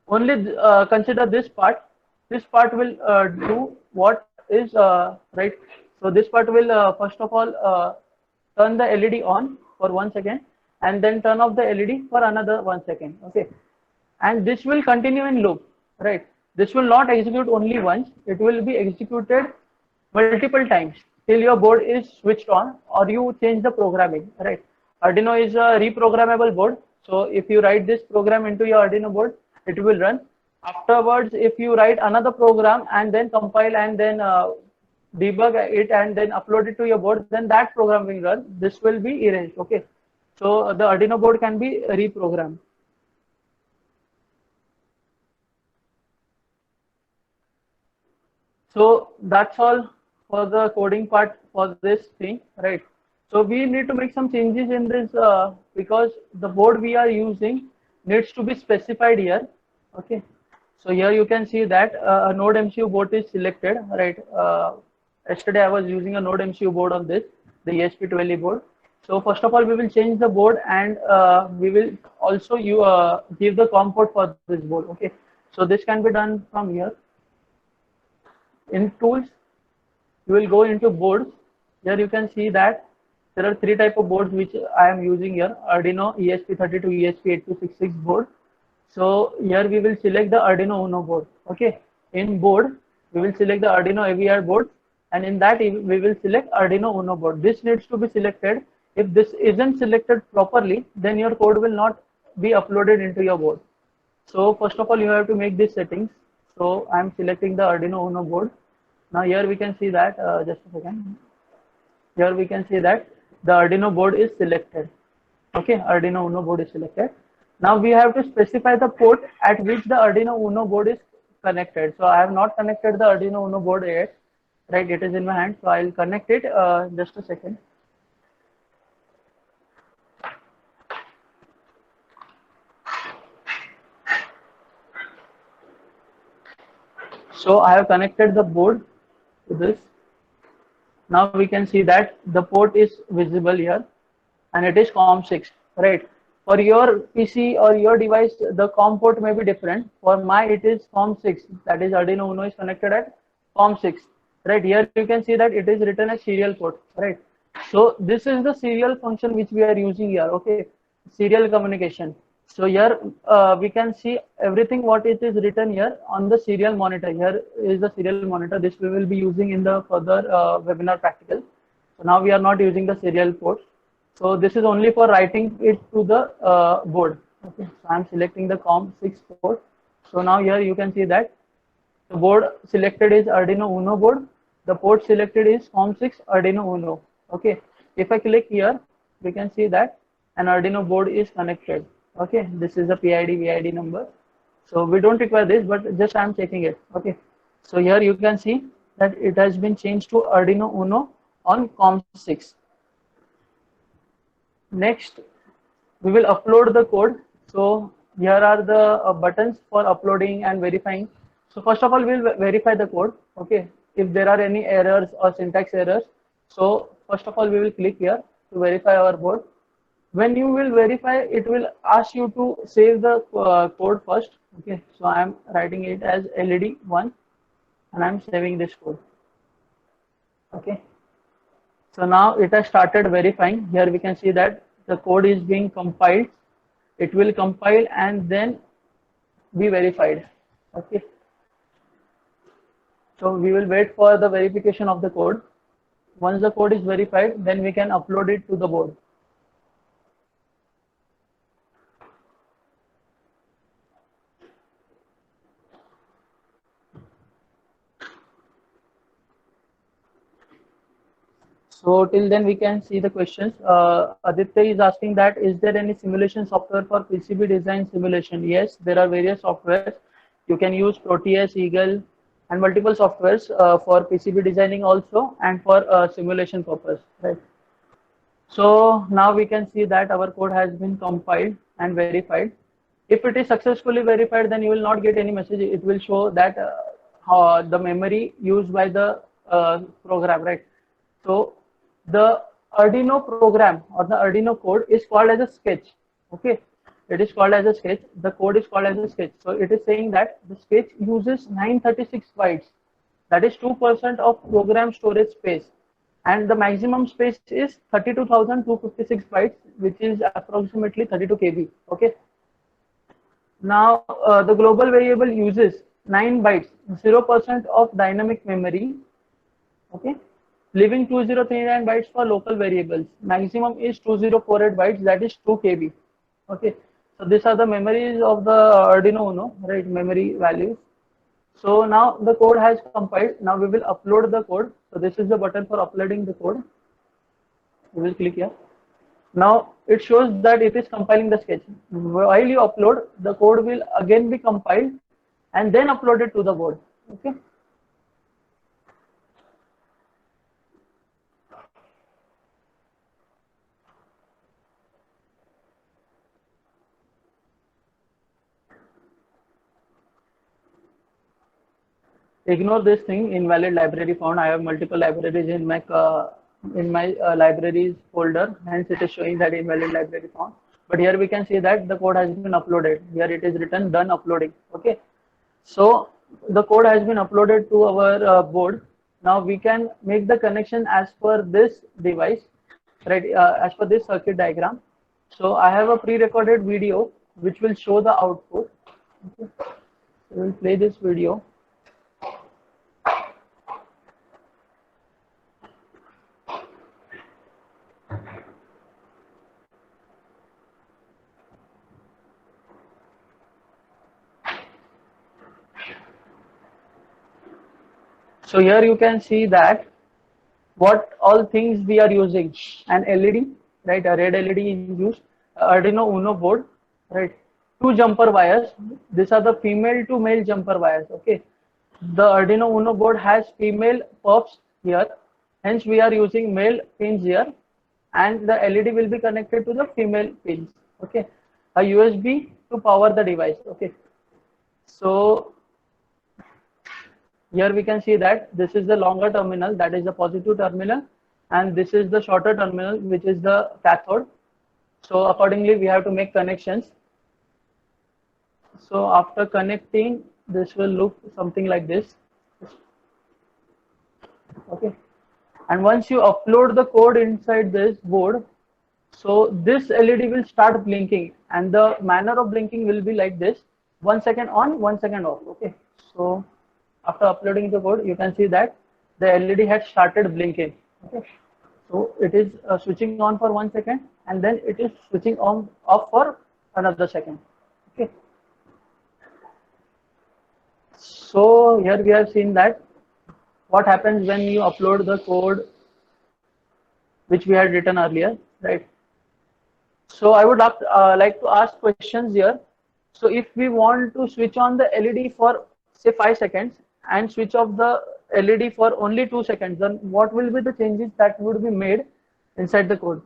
only consider this part. This part will do what is right. So this part will first of all turn the LED on for 1 second and then turn off the LED for another 1 second. Okay. And this will continue in loop, right? This will not execute only once. It will be executed multiple times till your board is switched on or you change the programming, right? Arduino is a reprogrammable board. So if you write this program into your Arduino board, it will run. Afterwards, if you write another program and then compile and then debug it and then upload it to your board, then that program will run. This will be erased. Okay. So the Arduino board can be reprogrammed. So that's all for the coding part for this thing, right? So we need to make some changes in this because the board we are using needs to be specified here. Okay. So here you can see that a Node MCU board is selected, right? Yesterday I was using a Node MCU board on this, the ESP12E board. So first of all, we will change the board and we will also give the COM port for this board. Okay. So this can be done from here. In tools, you will go into boards. Here you can see that there are 3 types of boards which I am using here: Arduino ESP32, ESP8266 board. So here we will select the Arduino Uno board. Okay. In board, we will select the Arduino AVR board, and in that we will select Arduino Uno board. This needs to be selected. If this isn't selected properly, then your code will not be uploaded into your board. So first of all, you have to make these settings. So I'm selecting the Arduino Uno board. Now here we can see that, just a second. Here we can see that the Arduino board is selected. Okay, Arduino Uno board is selected. Now we have to specify the port at which the Arduino Uno board is connected. So I have not connected the Arduino Uno board yet. Right, it is in my hand. So I'll connect it. Just a second. So I have connected the board to this. Now we can see that the port is visible here and it is COM6, right? For your PC or your device, the COM port may be different. For my, it is COM6, that is Arduino Uno is connected at COM6. Right here, you can see that it is written as serial port. Right. So this is the serial function which we are using here. Okay, serial communication. So here we can see everything what it is written here on the serial monitor. Here is the serial monitor. This we will be using in the further webinar practical. So now we are not using the serial port. So this is only for writing it to the board. Okay, so I'm selecting the COM6 port. So now here you can see that the board selected is Arduino Uno board. The port selected is COM6 Arduino Uno. Okay, if I click here, we can see that an Arduino board is connected. Okay, this is the PID VID number. So we don't require this, but just I'm checking it. Okay, so here you can see that it has been changed to Arduino Uno on COM6. Next, we will upload the code. So here are the buttons for uploading and verifying. So first of all, we'll verify the code. Okay, if there are any errors or syntax errors. So first of all, we will click here to verify our board. When you will verify, it will ask you to save the code first. Okay, so I'm writing it as LED1 and I'm saving this code. Okay. So now it has started verifying. Here we can see that the code is being compiled. It will compile and then be verified. Okay. So we will wait for the verification of the code. Once the code is verified, then we can upload it to the board. So till then we can see the questions. Aditya is asking that, is there any simulation software for PCB design simulation? Yes, there are various softwares. You can use Proteus, Eagle and multiple softwares for PCB designing also and for simulation purpose. Right. So now we can see that our code has been compiled and verified. If it is successfully verified, then you will not get any message. It will show that the memory used by the program, right? So the Arduino program or the Arduino code is called as a sketch. Okay, it is called as a sketch. The code is called as a sketch. So it is saying that the sketch uses 936 bytes. That is 2% of program storage space. And the maximum space is 32,256 bytes, which is approximately 32 KB. Okay. Now the global variable uses 9 bytes, 0% of dynamic memory. Okay. Leaving 2039 bytes for local variables. Maximum is 2048 bytes, that is 2 KB. Okay, so these are the memories of the Arduino Uno, right? Memory values. So now the code has compiled. Now we will upload the code. So this is the button for uploading the code. We will click here. Now it shows that it is compiling the sketch. While you upload, the code will again be compiled and then uploaded to the board. Okay. Ignore this thing, invalid library found. I have multiple libraries in my libraries folder, hence it is showing that invalid library found. But here we can see that the code has been uploaded. Here it is written done uploading. Okay, so the code has been uploaded to our board. Now we can make the connection as per this device, right? As per this circuit diagram. So I have a pre-recorded video which will show the output. Okay. So we'll play this video. So here you can see that what all things we are using. An LED, right? A red LED is used. Arduino Uno board, right? 2 jumper wires. These are the female to male jumper wires. Okay. The Arduino Uno board has female puffs here. Hence we are using male pins here, and the LED will be connected to the female pins. Okay. A USB to power the device. Okay. So here we can see that this is the longer terminal, that is the positive terminal, and this is the shorter terminal, which is the cathode. So accordingly, we have to make connections. So after connecting, this will look something like this. Okay. And once you upload the code inside this board, so this LED will start blinking, and the manner of blinking will be like this: 1 second on, 1 second off. Okay. So after uploading the code, you can see that the LED has started blinking. Okay. So it is switching on for 1 second, and then it is switching on off for another second. Okay. So here we have seen that what happens when you upload the code which we had written earlier, right? So I would like to ask questions here. So if we want to switch on the LED for say 5 seconds and switch off the LED for only 2 seconds, then what will be the changes that would be made inside the code?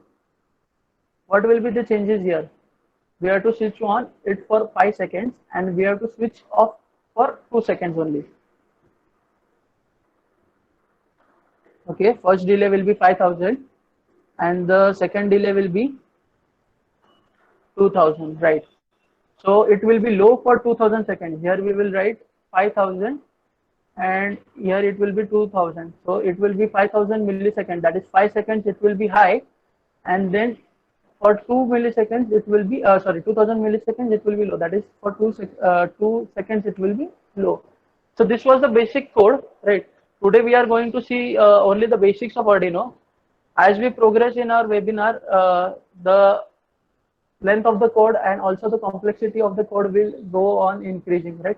What will be the changes here? We have to switch on it for 5 seconds and we have to switch off for 2 seconds only. Okay, first delay will be 5000 and the second delay will be 2000, right? So it will be low for 2000 seconds. Here we will write 5000 and here it will be 2000. So it will be 5000 milliseconds. That is 5 seconds it will be high, and then for 2 milliseconds it will be 2000 milliseconds it will be low. That is for 2 seconds it will be low. So this was the basic code, right? Today we are going to see only the basics of Arduino. As we progress in our webinar, the length of the code and also the complexity of the code will go on increasing, right?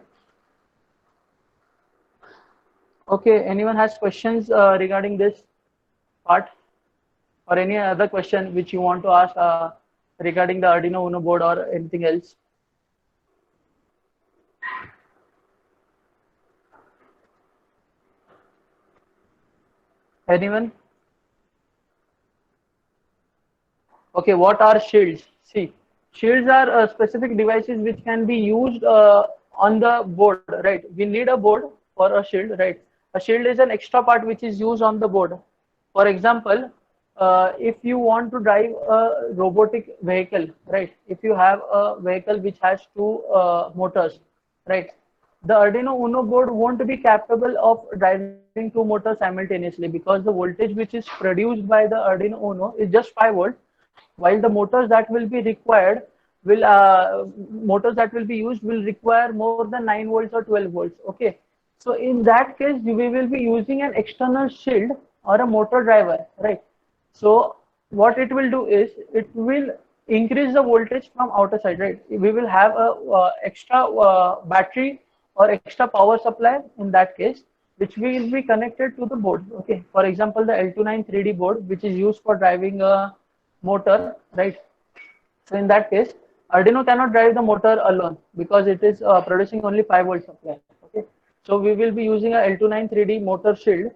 Okay, anyone has questions regarding this part, or any other question which you want to ask regarding the Arduino Uno board or anything else? Anyone? Okay, what are shields? See, shields are specific devices which can be used on the board, right? We need a board for a shield, right? A shield is an extra part which is used on the board. For example, if you want to drive a robotic vehicle, right? If you have a vehicle which has two motors, right? The Arduino Uno board won't be capable of driving two motors simultaneously because the voltage which is produced by the Arduino Uno is just 5 volts, while the motors that will be required motors that will be used will require more than 9 volts or 12 volts. Okay, so in that case we will be using an external shield or a motor driver, right? So what it will do is it will increase the voltage from outer side, right? We will have a extra battery or extra power supply in that case, which will be connected to the board. Okay, for example, the L29 3D board, which is used for driving a motor, right? So in that case, Arduino cannot drive the motor alone because it is producing only 5 volt supply. Okay, so we will be using a L29 3D motor shield.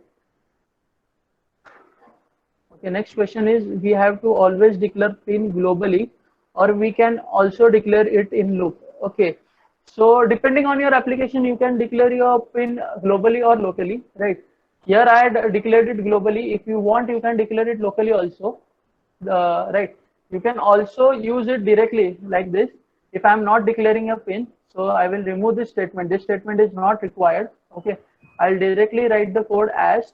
Okay, next question is, we have to always declare pin globally, or we can also declare it in loop. Okay, so depending on your application, you can declare your pin globally or locally, right? Here I had declared it globally. If you want, you can declare it locally also. Right, you can also use it directly like this. If I am not declaring a pin, so I will remove this statement. This statement is not required. Okay, I'll directly write the code as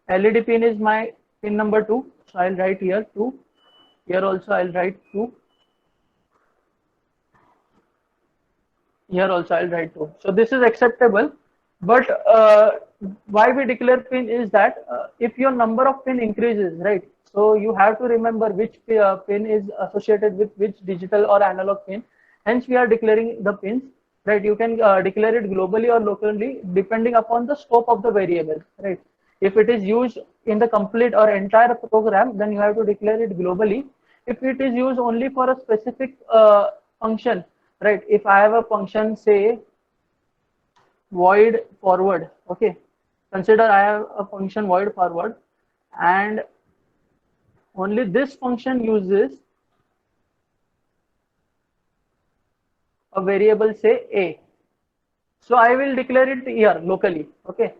LED pin is my pin number 2, so I'll write here 2. Here also I'll write 2. Here also I'll write 2. So this is acceptable. But why we declare pin is that if your number of pin increases, right? So you have to remember which pin is associated with which digital or analog pin. Hence we are declaring the pins, right? You can declare it globally or locally depending upon the scope of the variable, right? If it is used in the complete or entire program, then you have to declare it globally. If it is used only for a specific function, right? If I have a function, say void forward, okay, consider I have a function void forward, and only this function uses a variable, say a, so I will declare it here locally. Okay,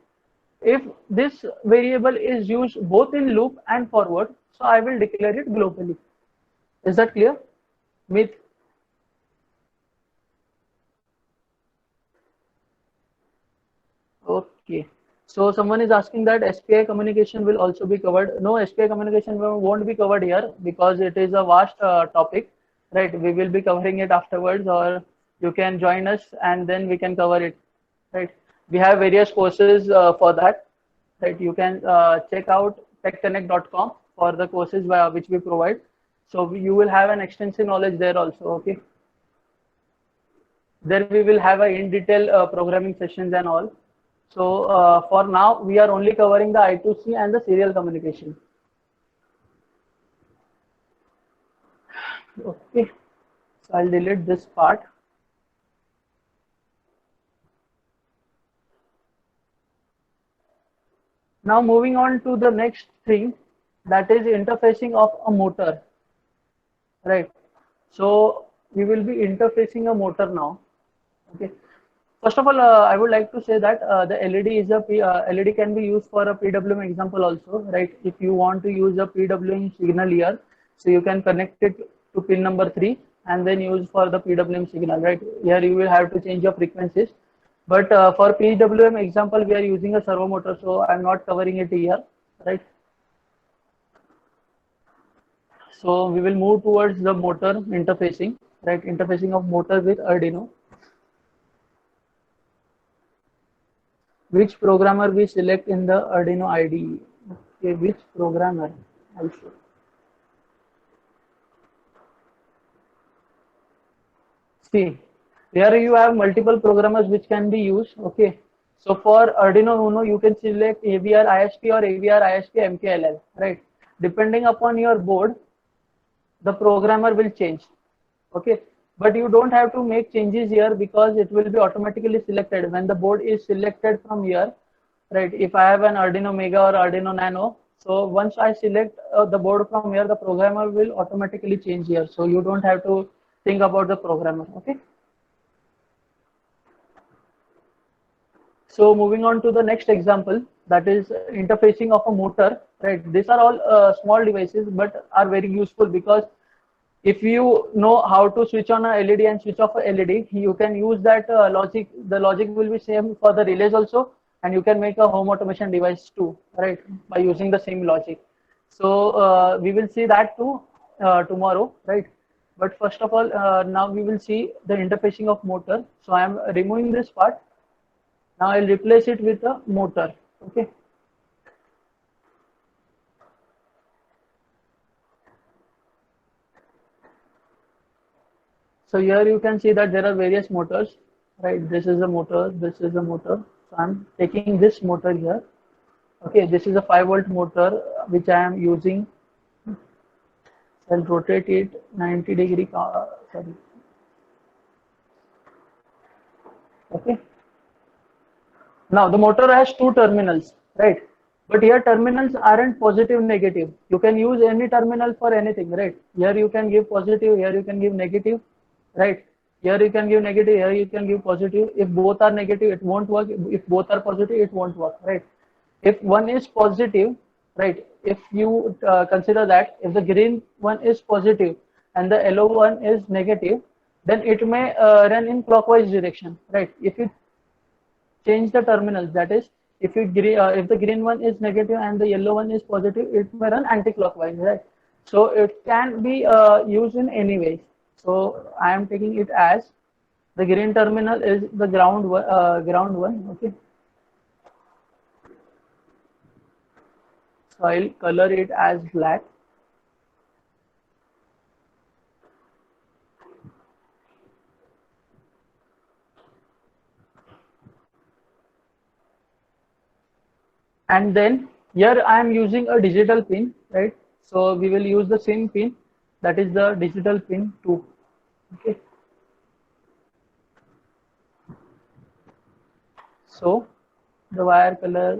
if this variable is used both in loop and forward, so I will declare it globally. Is that clear? Myth. Okay. So someone is asking that SPI communication will also be covered. No, SPI communication won't be covered here because it is a vast topic, right? We will be covering it afterwards, or you can join us and then we can cover it, right? We have various courses for that, right? You can check out techconnect.com for the courses which we provide. So you will have an extensive knowledge there also, okay? There we will have a in detail programming sessions and all. So for now, we are only covering the I2C and the serial communication. Okay, so I'll delete this part. Now moving on to the next thing, that is interfacing of a motor, right? So we will be interfacing a motor now. Okay. First of all, I would like to say that the LED is LED can be used for a PWM example also, right? If you want to use a PWM signal here, so you can connect it to pin number 3 and then use for the PWM signal, right? Here you will have to change your frequencies. But for PWM example, we are using a servo motor, so I'm not covering it here, right? So we will move towards the motor interfacing, right? Interfacing of motor with Arduino. Which programmer we select in the Arduino IDE? Okay, which programmer? Also. See, here you have multiple programmers which can be used. Okay, so for Arduino Uno, you can select AVR ISP or AVR ISP MKLL, right? Depending upon your board, the programmer will change. Okay, but you don't have to make changes here because it will be automatically selected when the board is selected from here, right? If I have an Arduino Mega or Arduino Nano, so once I select the board from here, the programmer will automatically change here, so you don't have to think about the programmer. Okay, so moving on to the next example, that is interfacing of a motor, right? These are all small devices but are very useful because if you know how to switch on a LED and switch off a LED, you can use that logic. The logic will be same for the relays also, and you can make a home automation device too, right? By using the same logic. So we will see that too tomorrow, right? But first of all, now we will see the interfacing of motor. So I am removing this part. Now I'll replace it with a motor. Okay. So here you can see that there are various motors, right? This is a motor, this is a motor. So I'm taking this motor here. Okay, this is a 5-volt motor which I am using. I'll rotate it 90 degree. Sorry. Okay. Now the motor has 2 terminals, right? But here terminals aren't positive, negative. You can use any terminal for anything, right? Here you can give positive, here you can give negative, right? Here you can give negative, here you can give positive. If both are negative, it won't work. If both are positive, it won't work, right? If one is positive, right? If you consider that if the green one is positive and the yellow one is negative, then it may run in clockwise direction, right? If you change the terminals, that is, if the green one is negative and the yellow one is positive, it may run anti-clockwise, right? So it can be used in any way. So I am taking it as the green terminal is the ground one. Okay. So I'll color it as black. And then here I am using a digital pin, right? So we will use the same pin, that is the digital pin 2. Okay. So the wire color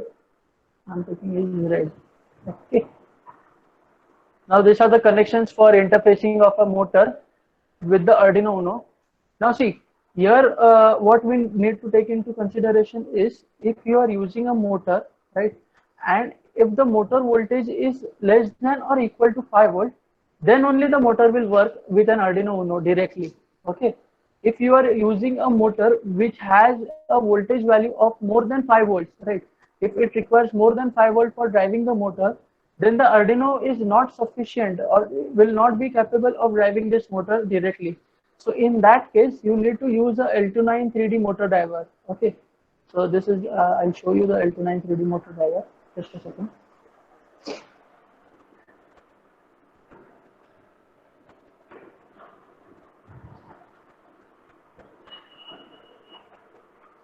I'm taking is red. Okay. Now these are the connections for interfacing of a motor with the Arduino Uno. Now see, here what we need to take into consideration is if you are using a motor, right, and if the motor voltage is less than or equal to 5 volt, then only the motor will work with an Arduino Uno directly. Okay. If you are using a motor which has a voltage value of more than 5 volts, right? If it requires more than 5 volts for driving the motor, then the Arduino is not sufficient or will not be capable of driving this motor directly. So in that case, you need to use a L29 3D motor driver. Okay. So this is, I'll show you the L29 3D motor driver. Just a second.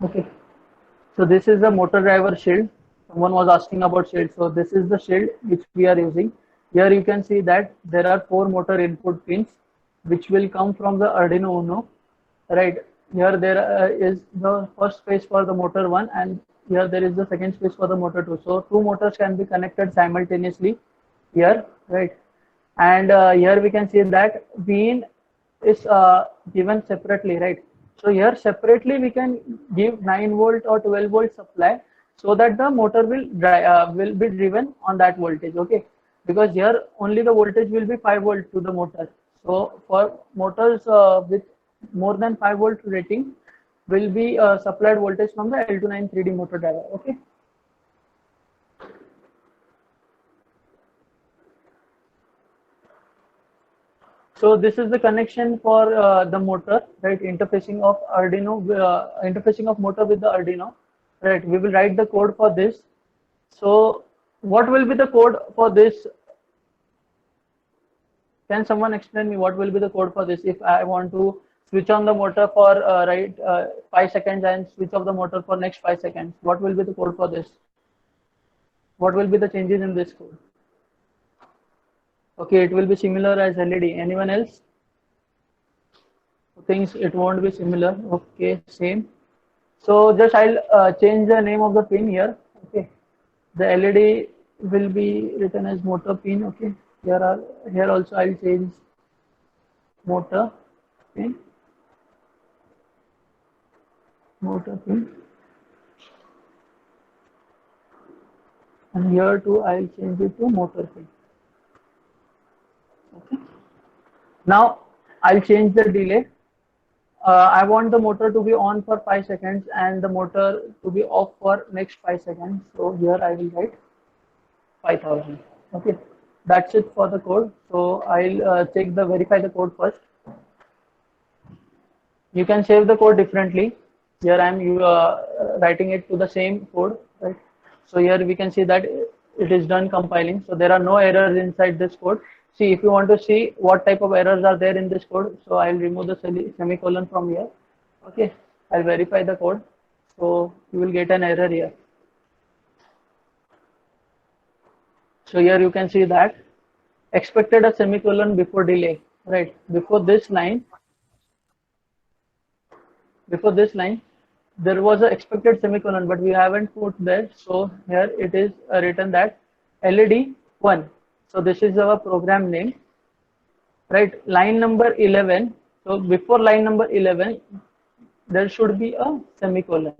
Okay. So this is the motor driver shield. Someone was asking about shield. So this is the shield which we are using. Here you can see that there are 4 motor input pins which will come from the Arduino Uno. Right. Here there is the first space for the motor 1, and here there is the second space for the motor 2. So 2 motors can be connected simultaneously here. Right. And here we can see that Vin is given separately, right? So here separately we can give 9 volt or 12 volt supply so that the motor will be driven on that voltage. Okay, because here only the voltage will be 5 volt to the motor. So for motors with more than 5 volt rating will be supplied voltage from the L29 3D motor driver. Okay. So this is the connection for the motor, right? Interfacing of Arduino, interfacing of motor with the Arduino, right? We will write the code for this. So what will be the code for this? Can someone explain me what will be the code for this? If I want to switch on the motor for 5 seconds and switch off the motor for next 5 seconds, what will be the code for this? What will be the changes in this code? Okay, it will be similar as LED. Anyone else thinks it won't be similar? Okay, same. So just I'll change the name of the pin here. Okay, the LED will be written as motor pin. Okay, here also I'll change motor pin. Motor pin. And here too I'll change it to motor pin. Okay. Now I'll change the delay. I want the motor to be on for 5 seconds and the motor to be off for next 5 seconds. So here I will write 5000. Okay, that's it for the code. So I'll verify the code first. You can save the code differently. Here I'm writing it to the same code, right? So here we can see that it is done compiling. So there are no errors inside this code. See, if you want to see what type of errors are there in this code, so I'll remove the semicolon from here. Okay, I'll verify the code. So you will get an error here. So here you can see that expected a semicolon before delay, right? Before this line, there was an expected semicolon, but we haven't put there. So here it is written that LED 1. So this is our program name, right? Line number 11. So before line number 11, there should be a semicolon.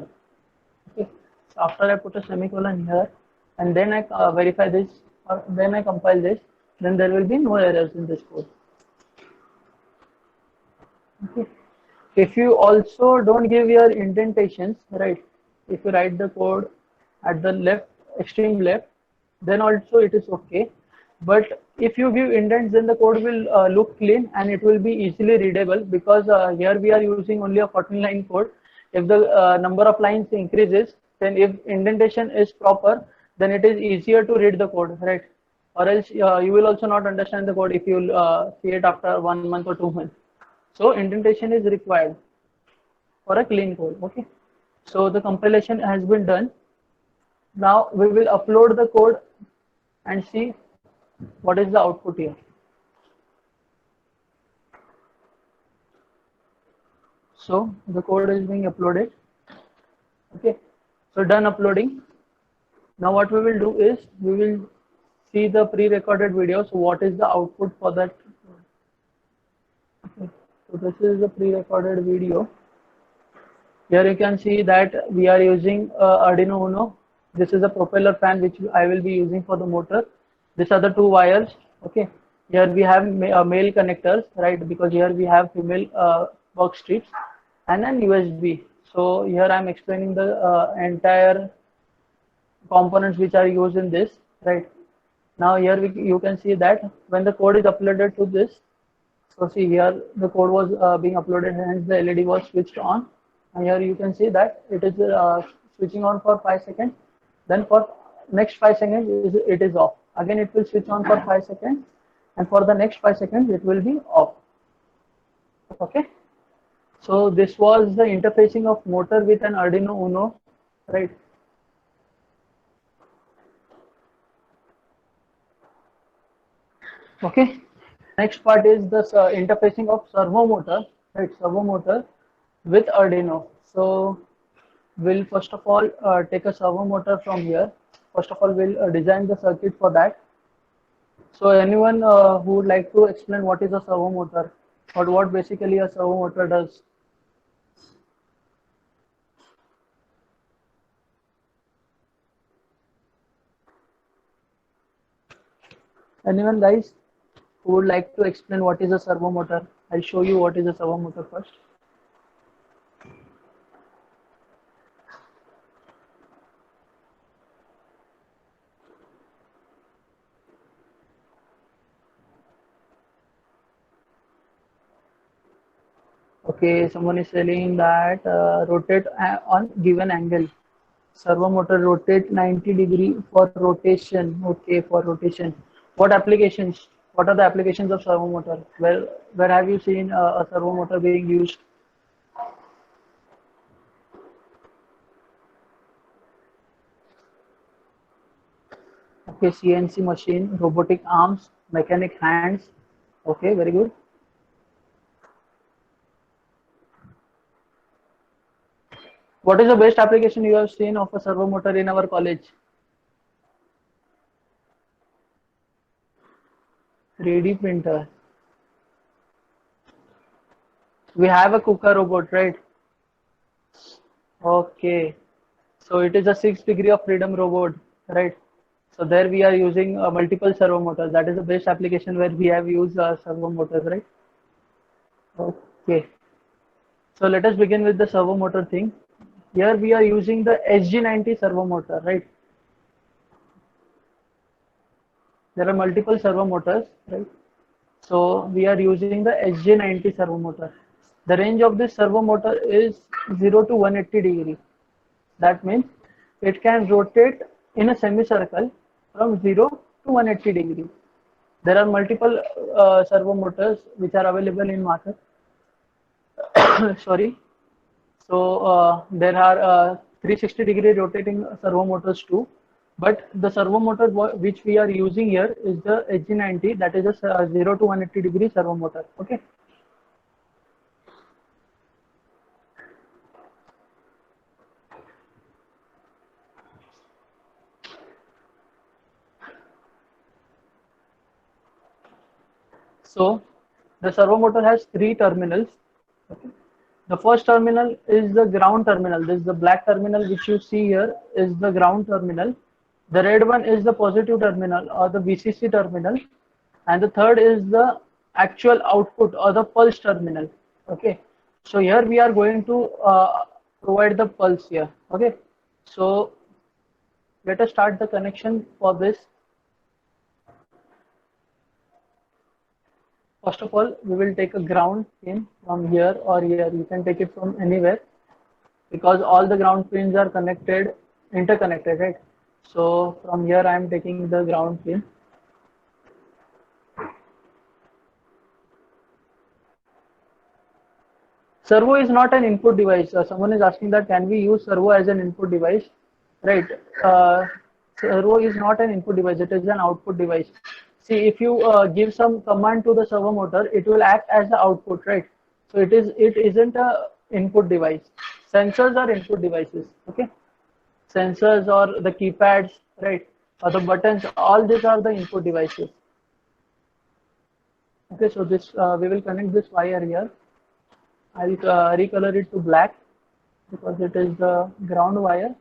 Okay. So after I put a semicolon here, and then I verify this, or then I compile this, then there will be no errors in this code. Okay. If you also don't give your indentations, right? If you write the code at the left, extreme left, then also it is okay. But if you give indents, then the code will look clean and it will be easily readable, because here we are using only a 14-line code. If the number of lines increases, then if indentation is proper, then it is easier to read the code, right? Or else you will also not understand the code if you see it after 1 month or 2 months. So indentation is required for a clean code. Okay. So the compilation has been done. Now we will upload the code and see what is the output here. So the code is being uploaded. Okay. So done uploading. Now what we will do is we will see the pre-recorded video. So what is the output for that? Okay. So this is the pre-recorded video. Here you can see that we are using Arduino Uno. This is a propeller fan which I will be using for the motor. These are the 2 wires. Okay. Here we have male connectors, right? Because here we have female work strips and then USB. So here I'm explaining the entire components which are used in this, right? Now here you can see that when the code is uploaded to this, so see here the code was being uploaded, hence the LED was switched on. And here you can see that it is switching on for 5 seconds. Then for next 5 seconds it is off. Again it will switch on for 5 seconds, and for the next 5 seconds it will be off. Okay. So this was the interfacing of motor with an Arduino Uno, right? Okay. Next part is the interfacing of servo motor, right? Servo motor with Arduino. So we'll first of all take a servo motor from here. First of all, we'll design the circuit for that. So anyone who would like to explain what is a servo motor or what basically a servo motor does? Anyone guys who would like to explain what is a servo motor? I'll show you what is a servo motor first. Okay, someone is telling that rotate on given angle. Servo motor rotate 90 degree for rotation. Okay, for rotation. What applications? What are the applications of servo motor? Where have you seen a servo motor being used? Okay, CNC machine, robotic arms, mechanic hands. Okay, very good. What is the best application you have seen of a servo motor in our college? 3D printer. We have a KUKA robot, right? Okay. So it is a 6 degree of freedom robot, right? So there we are using multiple servo motors. That is the best application where we have used servo motors, right? Okay. So let us begin with the servo motor thing. Here we are using the SG90 servo motor, right? There are multiple servo motors, right? So we are using the SG90 servo motor. The range of this servo motor is 0 to 180 degree. That means it can rotate in a semicircle from 0 to 180 degree. There are multiple servo motors which are available in market. Sorry. So there are 360 degree rotating servo motors too. But the servo motor which we are using here is the SG90, that is a 0 to 180 degree servo motor. Okay. So the servo motor has 3 terminals. Okay. The first terminal is the ground terminal. This is the black terminal which you see here is the ground terminal. The red one is the positive terminal or the VCC terminal. And the third is the actual output or the pulse terminal. Okay. So here we are going to provide the pulse here. Okay. So let us start the connection for this. First of all, we will take a ground pin from here or here. You can take it from anywhere because all the ground pins are connected, interconnected, right? So from here, I am taking the ground pin. Servo is not an input device. Someone is asking that can we use servo as an input device? Right. Servo is not an input device. It is an output device. See, if you give some command to the servo motor, it will act as the output, right? So it isn't a input device. Sensors are input devices. Okay. Sensors or the keypads, right? Or the buttons. All these are the input devices. Okay. So this we will connect this wire here. I'll recolor it to black because it is the ground wire.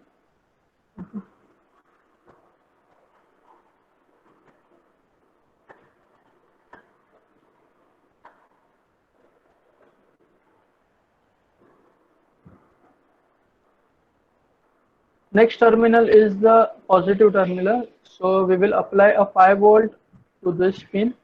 Next terminal is the positive terminal. So we will apply a 5 volt to this pin.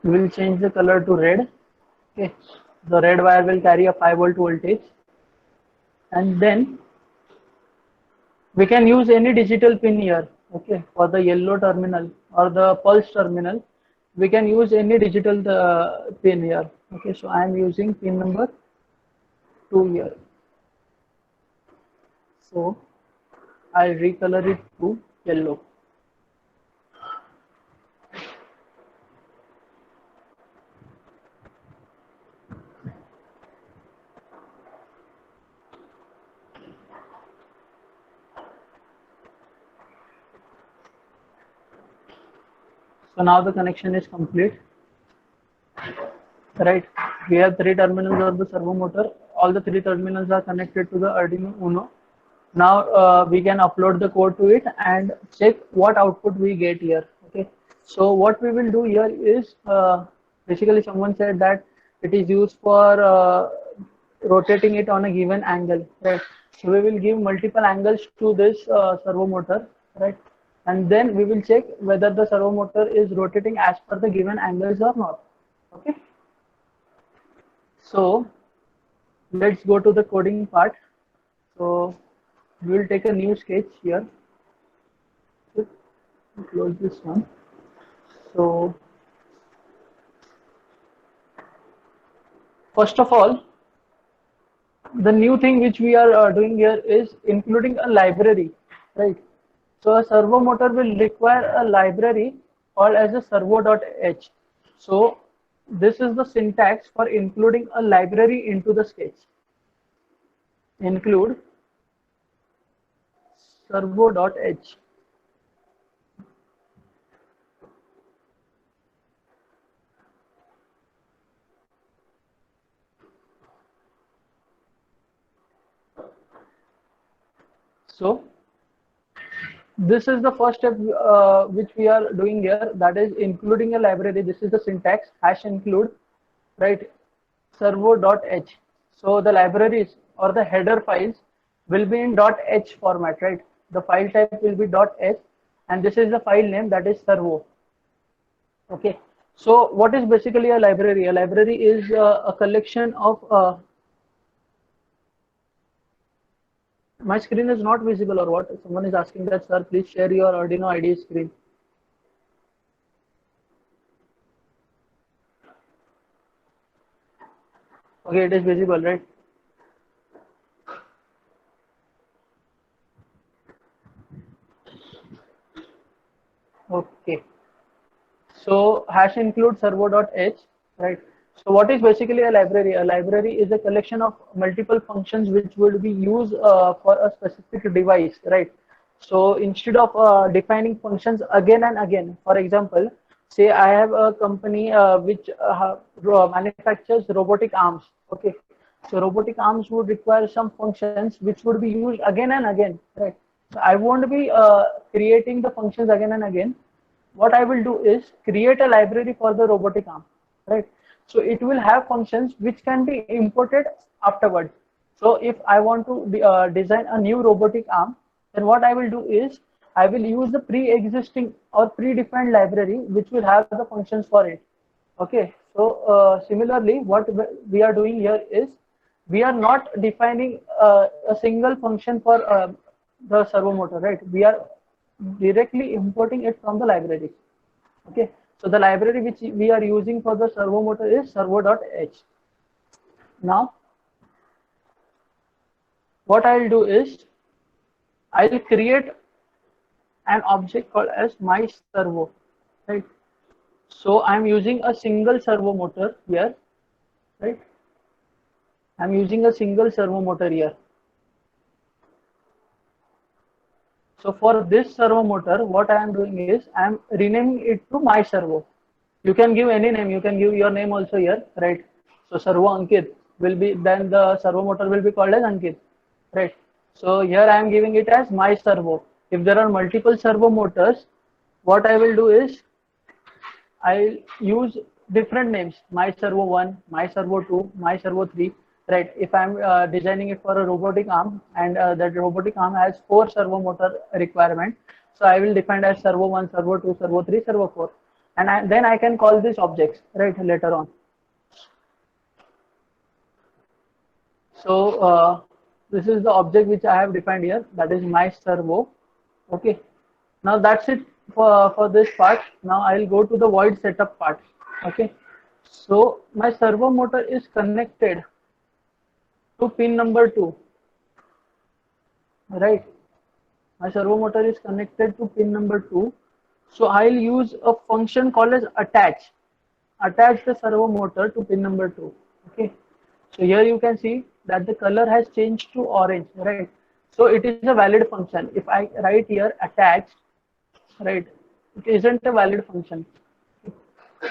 We will change the color to red. Okay, the red wire will carry a 5 volt voltage, and then we can use any digital pin here. Okay, for the yellow terminal or the pulse terminal, we can use any digital pin here. Okay, so I am using pin number 2 here. So I'll recolor it to yellow. So now the connection is complete. Right, we have 3 terminals of the servo motor. All the 3 terminals are connected to the Arduino Uno. Now we can upload the code to it and check what output we get here. Okay, so what we will do here is basically someone said that it is used for rotating it on a given angle, right? So we will give multiple angles to this servo motor, right? And then we will check whether the servo motor is rotating as per the given angles or not. Okay, so let's go to the coding part. So we will take a new sketch here. Close this one. So first of all, the new thing which we are doing here is including a library, right? So a servo motor will require a library called as a servo.h. So this is the syntax for including a library into the sketch. Include servo.h. So this is the first step which we are doing here, that is including a library. This is the syntax hash include, right, servo.h. So the libraries or the header files will be in .h format, right? The file type will be .h, and this is the file name, that is servo. Okay, so what is basically a library? A library is a collection of my screen is not visible or what? Someone is asking that, sir, please share your Arduino IDE screen. Okay, it is visible, right? Okay. So hash include servo.h, right? So what is basically a library? A library is a collection of multiple functions which would be used for a specific device, right? So instead of defining functions again and again, for example, say I have a company which manufactures robotic arms. Okay, so robotic arms would require some functions which would be used again and again, right? So I won't be creating the functions again and again. What I will do is create a library for the robotic arm, right? So it will have functions which can be imported afterwards. So if I want to design a new robotic arm, then what I will do is I will use the pre-existing or predefined library which will have the functions for it. Okay, so similarly, what we are doing here is we are not defining a single function for the servo motor, right? We are directly importing it from the library. Okay, so the library which we are using for the servo motor is servo.h. Now what I'll do is I'll create an object called as my servo, right? So I'm using a single servo motor here, right? I'm using a single servo motor here. So for this servo motor, what I am doing is I am renaming it to my servo. You can give any name. You can give your name also here, right? So servo Ankit will be, then the servo motor will be called as Ankit, right? So here I am giving it as my servo. If there are multiple servo motors, what I will do is I'll use different names: my servo 1, my servo 2, my servo 3, right? If I'm designing it for a robotic arm, and that robotic arm has 4 servo motor requirement, so I will define as servo 1, servo 2, servo 3, servo 4, and then I can call these objects, right, later on. So this is the object which I have defined here, that is my servo. Okay, now that's it for this part. Now I'll go to the void setup part. Okay, so my servo motor is connected to pin number 2, right? My servo motor is connected to pin number 2. So I'll use a function called as attach. Attach the servo motor to pin number 2. Okay. So here you can see that the color has changed to orange, right? So it is a valid function. If I write here attached, right, it isn't a valid function.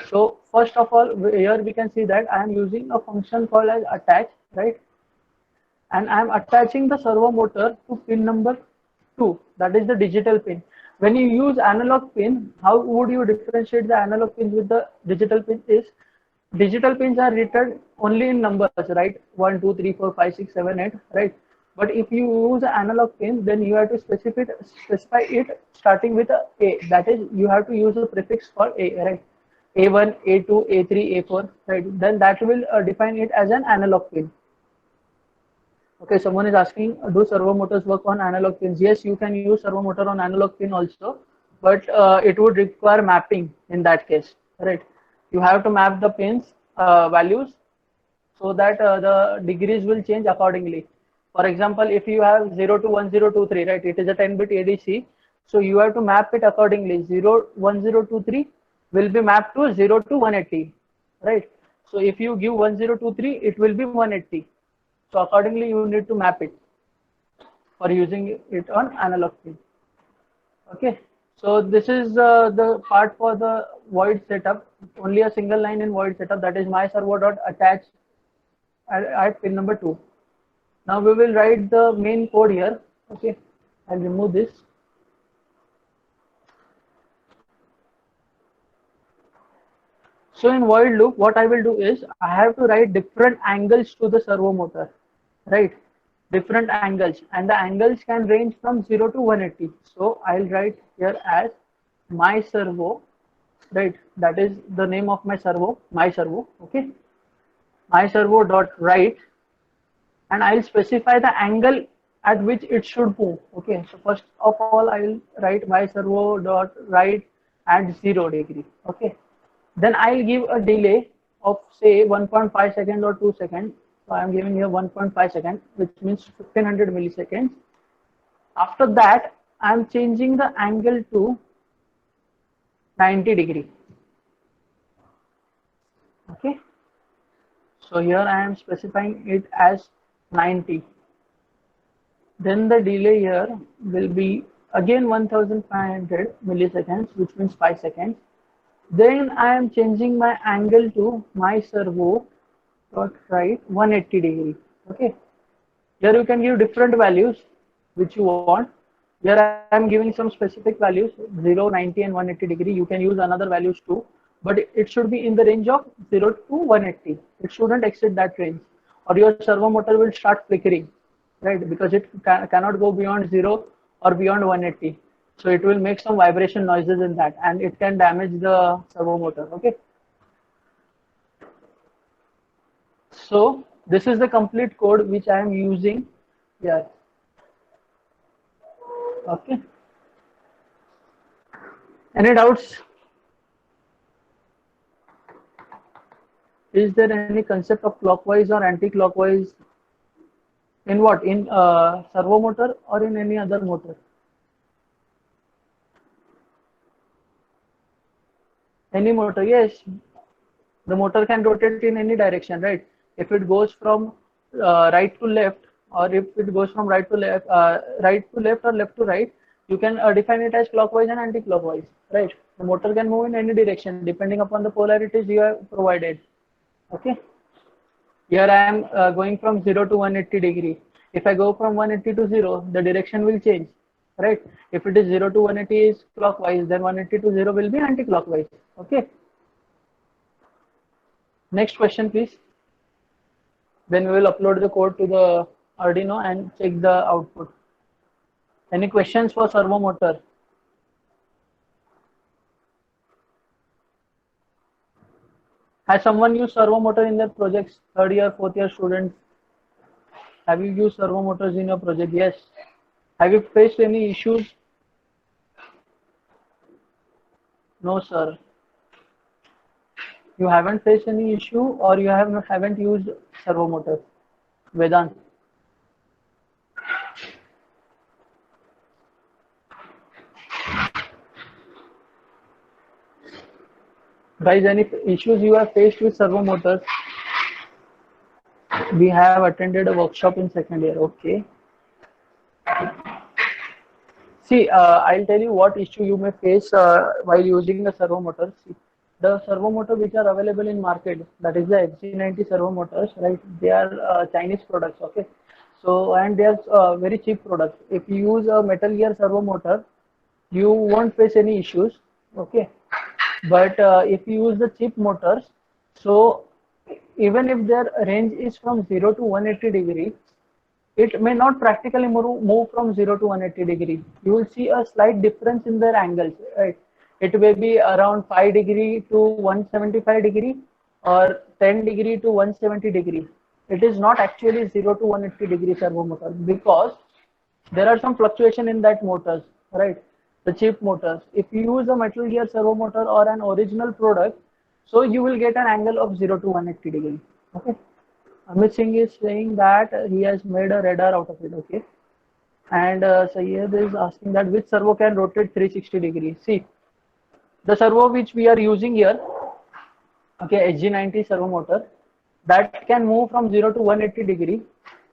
So first of all, here we can see that I am using a function called as attach, right? And I am attaching the servo motor to pin number 2, that is the digital pin. When you use analog pin, how would you differentiate the analog pins with the digital pin is, digital pins are written only in numbers, right? 1, 2, 3, 4, 5, 6, 7, 8, right? But if you use an analog pin, then you have to specify it starting with a. That is, you have to use a prefix for a, right? A1, A2, A3, A4, right? Then that will define it as an analog pin. Okay, someone is asking, do servo motors work on analog pins? Yes, you can use servo motor on analog pin also, but it would require mapping in that case, right? You have to map the pins values so that the degrees will change accordingly. For example, if you have 0 to 1023, right, it is a 10-bit ADC, so you have to map it accordingly. 1023 will be mapped to 0 to 180, right? So if you give 1023, it will be 180. So accordingly, you need to map it for using it on analog pin. Okay. So this is the part for the void setup. Only a single line in void setup, that is my servo dot attach at pin number 2. Now we will write the main code here. Okay. I'll remove this. So in void loop, what I will do is I have to write different angles to the servo motor, right? Different angles, and the angles can range from 0 to 180. So I'll write here as my servo, right? That is the name of my servo, my servo. Okay, my servo dot write, and I'll specify the angle at which it should move. Okay, so first of all, I'll write my servo dot write at 0 degree. Okay, then I'll give a delay of say 1.5 seconds or 2 seconds. So I'm giving here 1.5 seconds, which means 1500 milliseconds. After that, I'm changing the angle to 90 degree. Okay. So here I am specifying it as 90. Then the delay here will be again 1500 milliseconds, which means 5 seconds. Then I am changing my angle to my servo dot write 180 degree. Okay, here you can give different values which you want. Here I am giving some specific values, 0, 90 and 180 degree. You can use another values too, but it should be in the range of 0 to 180. It shouldn't exceed that range, or your servo motor will start flickering, right? Because it cannot go beyond 0 or beyond 180. So it will make some vibration noises in that, and it can damage the servo motor. Okay. So this is the complete code which I am using here. Okay. Any doubts? Is there any concept of clockwise or anti-clockwise in what? In servo motor or in any other motor? Any motor, yes. The motor can rotate in any direction, right? If it goes from right to left, or if it goes from right to left or left to right, you can define it as clockwise and anti-clockwise, right? The motor can move in any direction depending upon the polarities you have provided. Okay. Here I am going from 0 to 180 degree. If I go from 180 to 0, the direction will change, right? If it is 0 to 180 is clockwise, then 180 to 0 will be anti-clockwise. Okay. Next question, please. Then we will upload the code to the Arduino and check the output. Any questions for servo motor? Has someone used servo motor in their projects? Third year, fourth year students? Have you used servo motors in your project? Yes. Have you faced any issues? No, sir. You haven't faced any issue, or you haven't used servo motor? Vedant. Guys, any issues you have faced with servo motors? We have attended a workshop in second year. Okay. See, I'll tell you what issue you may face while using the servo motor. See, the servo motor which are available in market, that is the FG90 servo motors, right? They are Chinese products, okay? So, and they are very cheap products. If you use a metal gear servo motor, you won't face any issues, okay? But if you use the cheap motors, so even if their range is from 0 to 180 degree, it may not practically move from 0 to 180 degree. You will see a slight difference in their angles, right? It may be around 5 degree to 175 degree or 10 degree to 170 degree. It is not actually 0 to 180 degree servo motor, because there are some fluctuation in that motors, right? The cheap motors. If you use a metal gear servo motor or an original product, so you will get an angle of 0 to 180 degree. Okay. Amit Singh is saying that he has made a radar out of it. Okay. And Syed is asking that which servo can rotate 360 degrees. See, the servo which we are using here, okay, HG90 servo motor, that can move from 0 to 180 degree.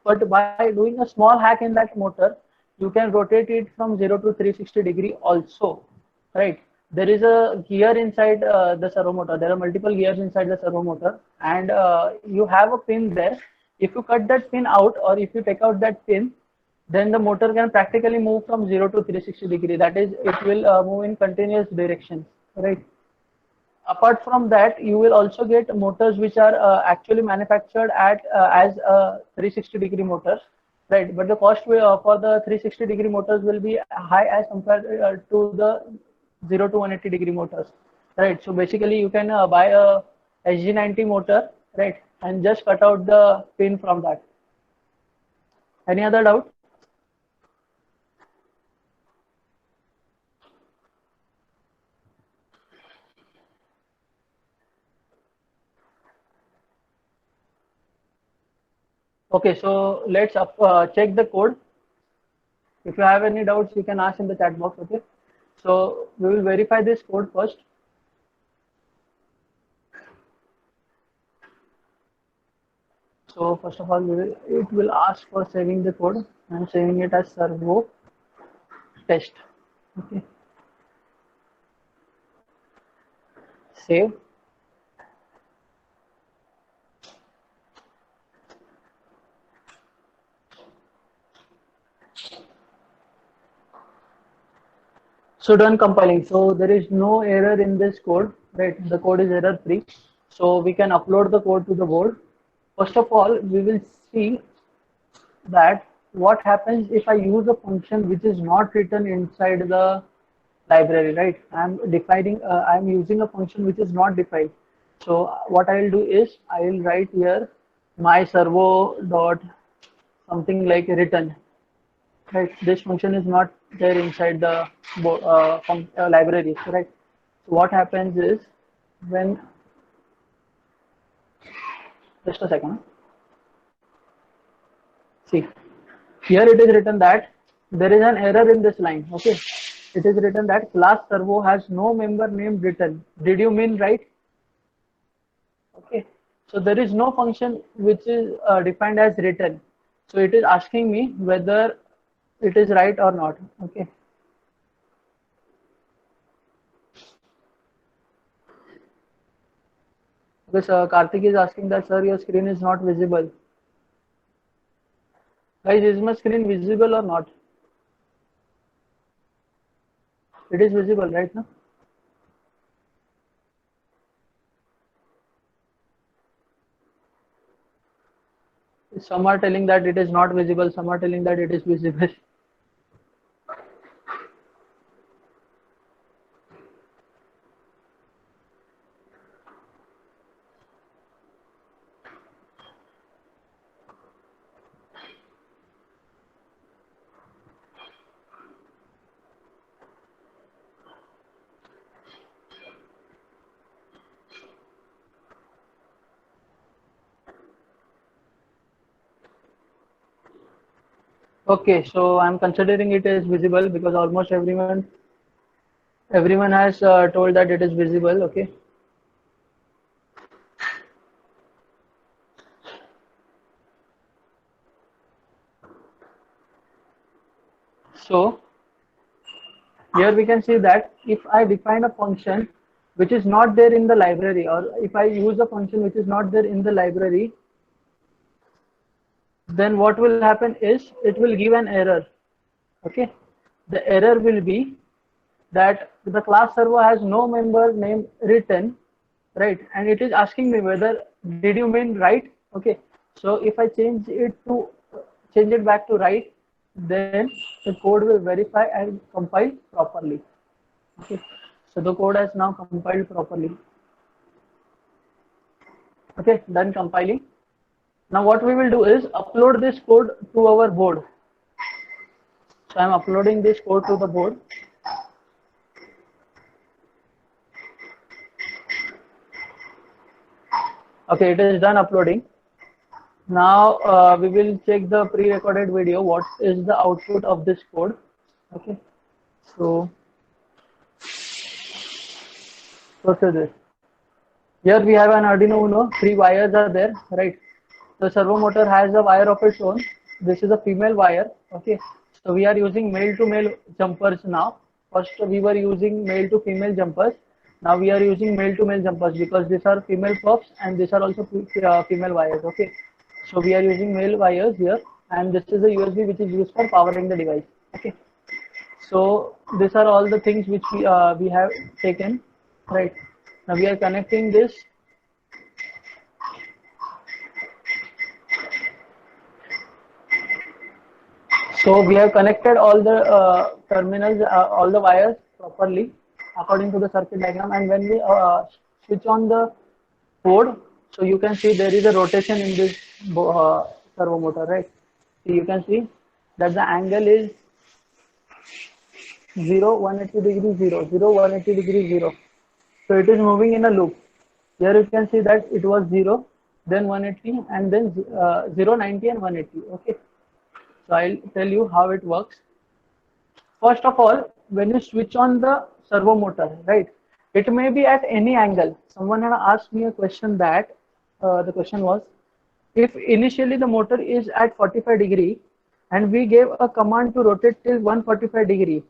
But by doing a small hack in that motor, you can rotate it from 0 to 360 degree also, right? There is a gear inside the servo motor. There are multiple gears inside the servo motor, and you have a pin there. If you cut that pin out, or if you take out that pin, then the motor can practically move from 0 to 360 degree. That is, it will move in continuous direction, right? Apart from that, you will also get motors which are actually manufactured at as 360 degree motors, right? But the cost for the 360 degree motors will be high as compared to the 0 to 180 degree motors, right? So basically, you can buy a SG90 motor, right, and just cut out the pin from that. Any other doubt? Okay, so let's check the code. If you have any doubts, you can ask in the chat box. Okay, so we will verify this code first. So first of all, it will ask for saving the code. I'm saving it as servo test. Okay, save. So done compiling. So there is no error in this code, right? The code is error free. So we can upload the code to the board. First of all, we will see that what happens if I use a function which is not written inside the library, right? I'm using a function which is not defined. So what I will do is I will write here my servo dot something like return, right? This function is not there inside the library, right? So what happens is, when, just a second, see, here it is written that there is an error in this line. Okay, it is written that class servo has no member name written. Did you mean right? Okay, so there is no function which is defined as written. So it is asking me whether it is right or not. Okay, Because Karthik is asking that, sir, your screen is not visible. Guys, is my screen visible or not? It is visible, right now? Some are telling that it is not visible, some are telling that it is visible. Okay, so I'm considering it as visible because almost everyone has told that it is visible. Okay. So here we can see that if I define a function which is not there in the library, or if I use a function which is not there in the library, then what will happen is it will give an error. Okay. The error will be that the class server has no member name written, right? And it is asking me whether did you mean right? Okay. So if I change it back to right, then the code will verify and compile properly. Okay. So the code has now compiled properly. Okay, done compiling. Now what we will do is upload this code to our board. So I'm uploading this code to the board. Okay, it is done uploading. Now we will check the pre-recorded video. What is the output of this code? Okay, so to this. Here we have an Arduino Uno. 3 wires are there, right? The servo motor has a wire of its own. This is a female wire. Okay, so we are using male to male jumpers now. First we were using male to female jumpers. Now we are using male to male jumpers because these are female puffs and these are also female wires. Okay, so we are using male wires here, and this is a USB which is used for powering the device. Okay, so these are all the things which we have taken, right? Now we are connecting this. So we have connected all the terminals, all the wires properly according to the circuit diagram. And when we switch on the board, so you can see there is a rotation in this servo motor, right? So you can see that the angle is 0, 180 degree, 0, 0, 180 degree, 0. So it is moving in a loop. Here you can see that it was 0, then 180, and then 0, 90, and 180. Okay. So I'll tell you how it works. First of all, when you switch on the servo motor, right, it may be at any angle. Someone had asked me a question that the question was, if initially the motor is at 45 degree and we gave a command to rotate till 145 degree,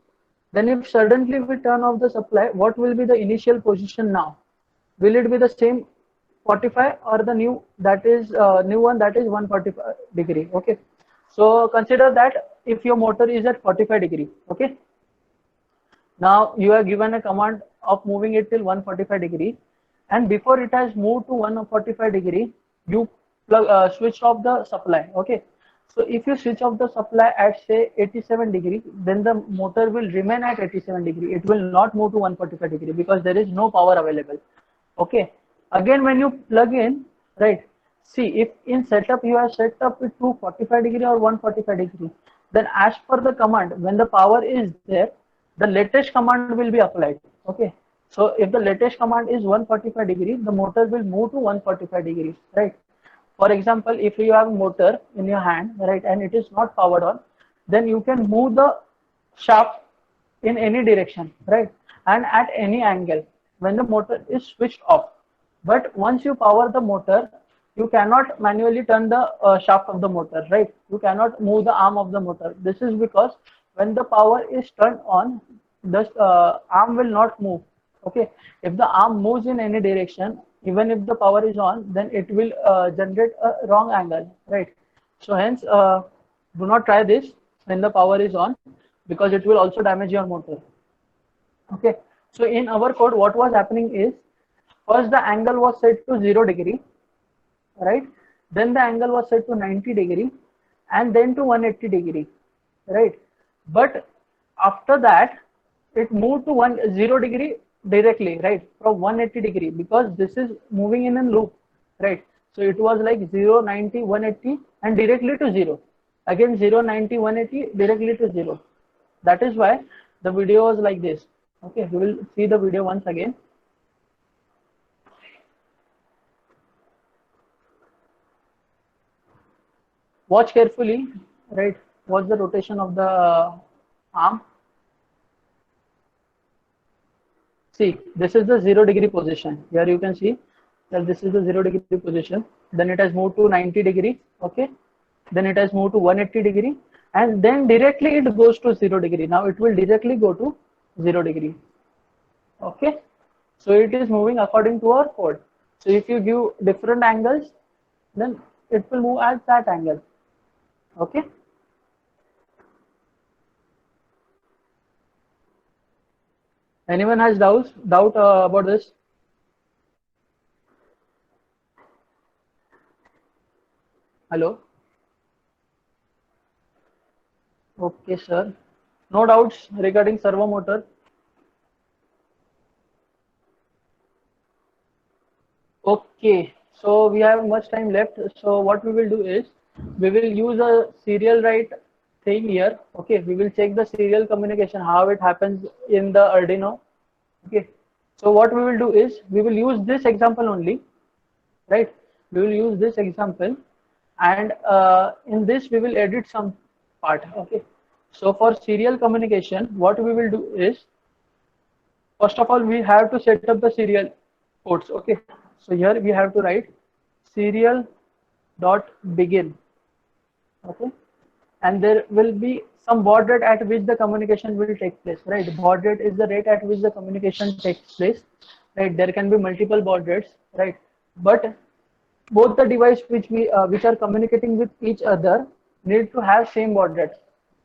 then if suddenly we turn off the supply, what will be the initial position now? Will it be the same 45 or the new new one that is 145 degree? Okay. So consider that if your motor is at 45 degree, okay. Now you are given a command of moving it till 145 degree, and before it has moved to 145 degree, you switch off the supply, okay. So if you switch off the supply at say 87 degree, then the motor will remain at 87 degree. It will not move to 145 degree because there is no power available, okay. Again, when you plug in, right, see if in setup you have set up it to 45 degree or 145 degree, then as per the command, when the power is there, the latest command will be applied, okay. So if the latest command is 145 degree, the motor will move to 145 degrees, right. For example, if you have a motor in your hand, right, and it is not powered on, then you can move the shaft in any direction, right, and at any angle when the motor is switched off. But once you power the motor, you cannot manually turn the shaft of the motor, right? You cannot move the arm of the motor. This is because when the power is turned on, the arm will not move. Okay. If the arm moves in any direction, even if the power is on, then it will generate a wrong angle, right? So hence, do not try this when the power is on, because it will also damage your motor. Okay, so in our code, what was happening is, first the angle was set to 0 degree, right? Then the angle was set to 90 degree, and then to 180 degree, right? But after that, it moved to 0 degree directly, right? From 180 degree, because this is moving in a loop, right? So it was like 0, 90, 180, and directly to 0. Again 0, 90, 180, directly to 0. That is why the video was like this. Okay, we will see the video once again. Watch carefully, right? Watch the rotation of the arm. See, this is the 0 degree position. Here you can see that this is the 0 degree position. Then it has moved to 90 degree. Okay. Then it has moved to 180 degree, and then directly it goes to 0 degree. Now it will directly go to 0 degree. Okay. So it is moving according to our code. So if you give different angles, then it will move at that angle. Okay. Anyone has doubt about this? Hello. Okay, sir. No doubts regarding servo motor. Okay, so we have much time left. So what we will do is, we will use a serial write thing here. Okay, we will check the serial communication, how it happens in the Arduino. Okay, so what we will do is, we will use this example only, right? We will use this example, and in this we will edit some part. Okay, so for serial communication, what we will do is, first of all, we have to set up the serial ports. Okay, so here we have to write serial dot begin. Okay, and there will be some baud rate at which the communication will take place, right? Baud rate is the rate at which the communication takes place, right? There can be multiple baud rates, right? But both the device which are communicating with each other need to have same baud rate,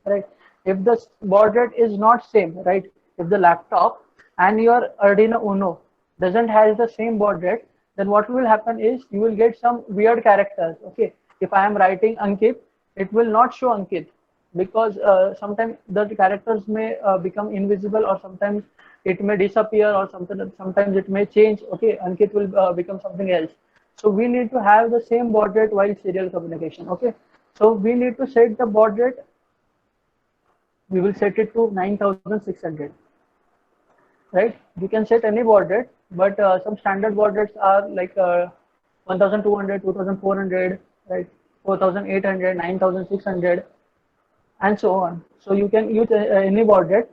right? If the baud rate is not same, right? If the laptop and your Arduino Uno doesn't have the same baud rate, then what will happen is, you will get some weird characters. Okay, if I am writing Ankit, it will not show Ankit, because sometimes the characters may become invisible, or sometimes it may disappear, or sometimes it may change. Okay, Ankit will become something else. So we need to have the same baud rate while serial communication. Okay, so we need to set the baud rate. We will set it to 9600, right? You can set any baud rate, but some standard baud rates are like 1200, 2400, right? 4800, 9600, and so on. So you can use any baud rate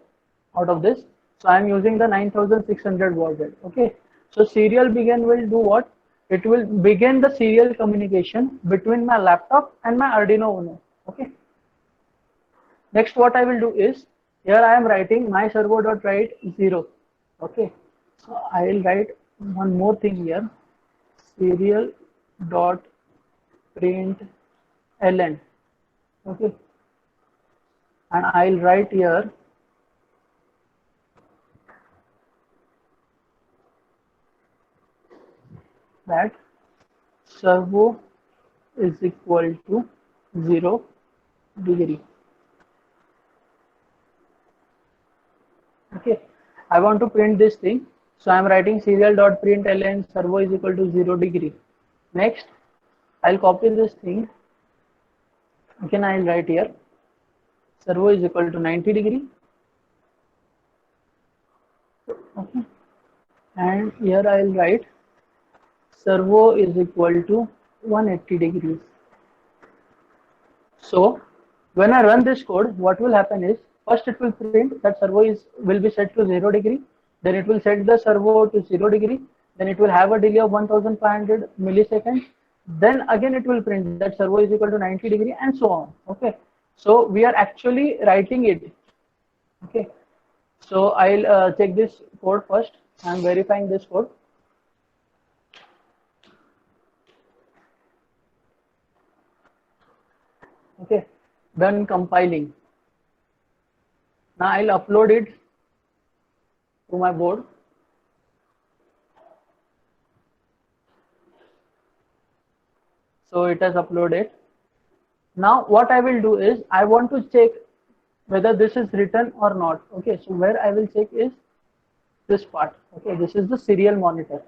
out of this. So I am using the 9600 baud rate. Okay, so serial begin will do what? It will begin the serial communication between my laptop and my Arduino Uno. Okay, next what I will do is, here I am writing my servo.write 0. Okay, so I will write one more thing here, serial dot print ln. Okay, and I'll write here that servo is equal to 0 degree. Okay, I want to print this thing, so I'm writing serial.println servo is equal to 0 degree. Next, I'll copy this thing. Again, I'll write here servo is equal to 90 degree. Okay, and here I'll write servo is equal to 180 degrees. So when I run this code, what will happen is, first it will print that servo will be set to 0 degree, then it will set the servo to 0 degree, then it will have a delay of 1500 milliseconds, then again it will print that servo is equal to 90 degree, and so on. Okay, so we are actually writing it. Okay, so I'll check this code first. I'm verifying this code. Okay, done compiling. Now I'll upload it to my board. So it has uploaded. Now what I will do is I want to check whether this is written or not. Okay, so where I will check is this part. Okay, this is the serial monitor.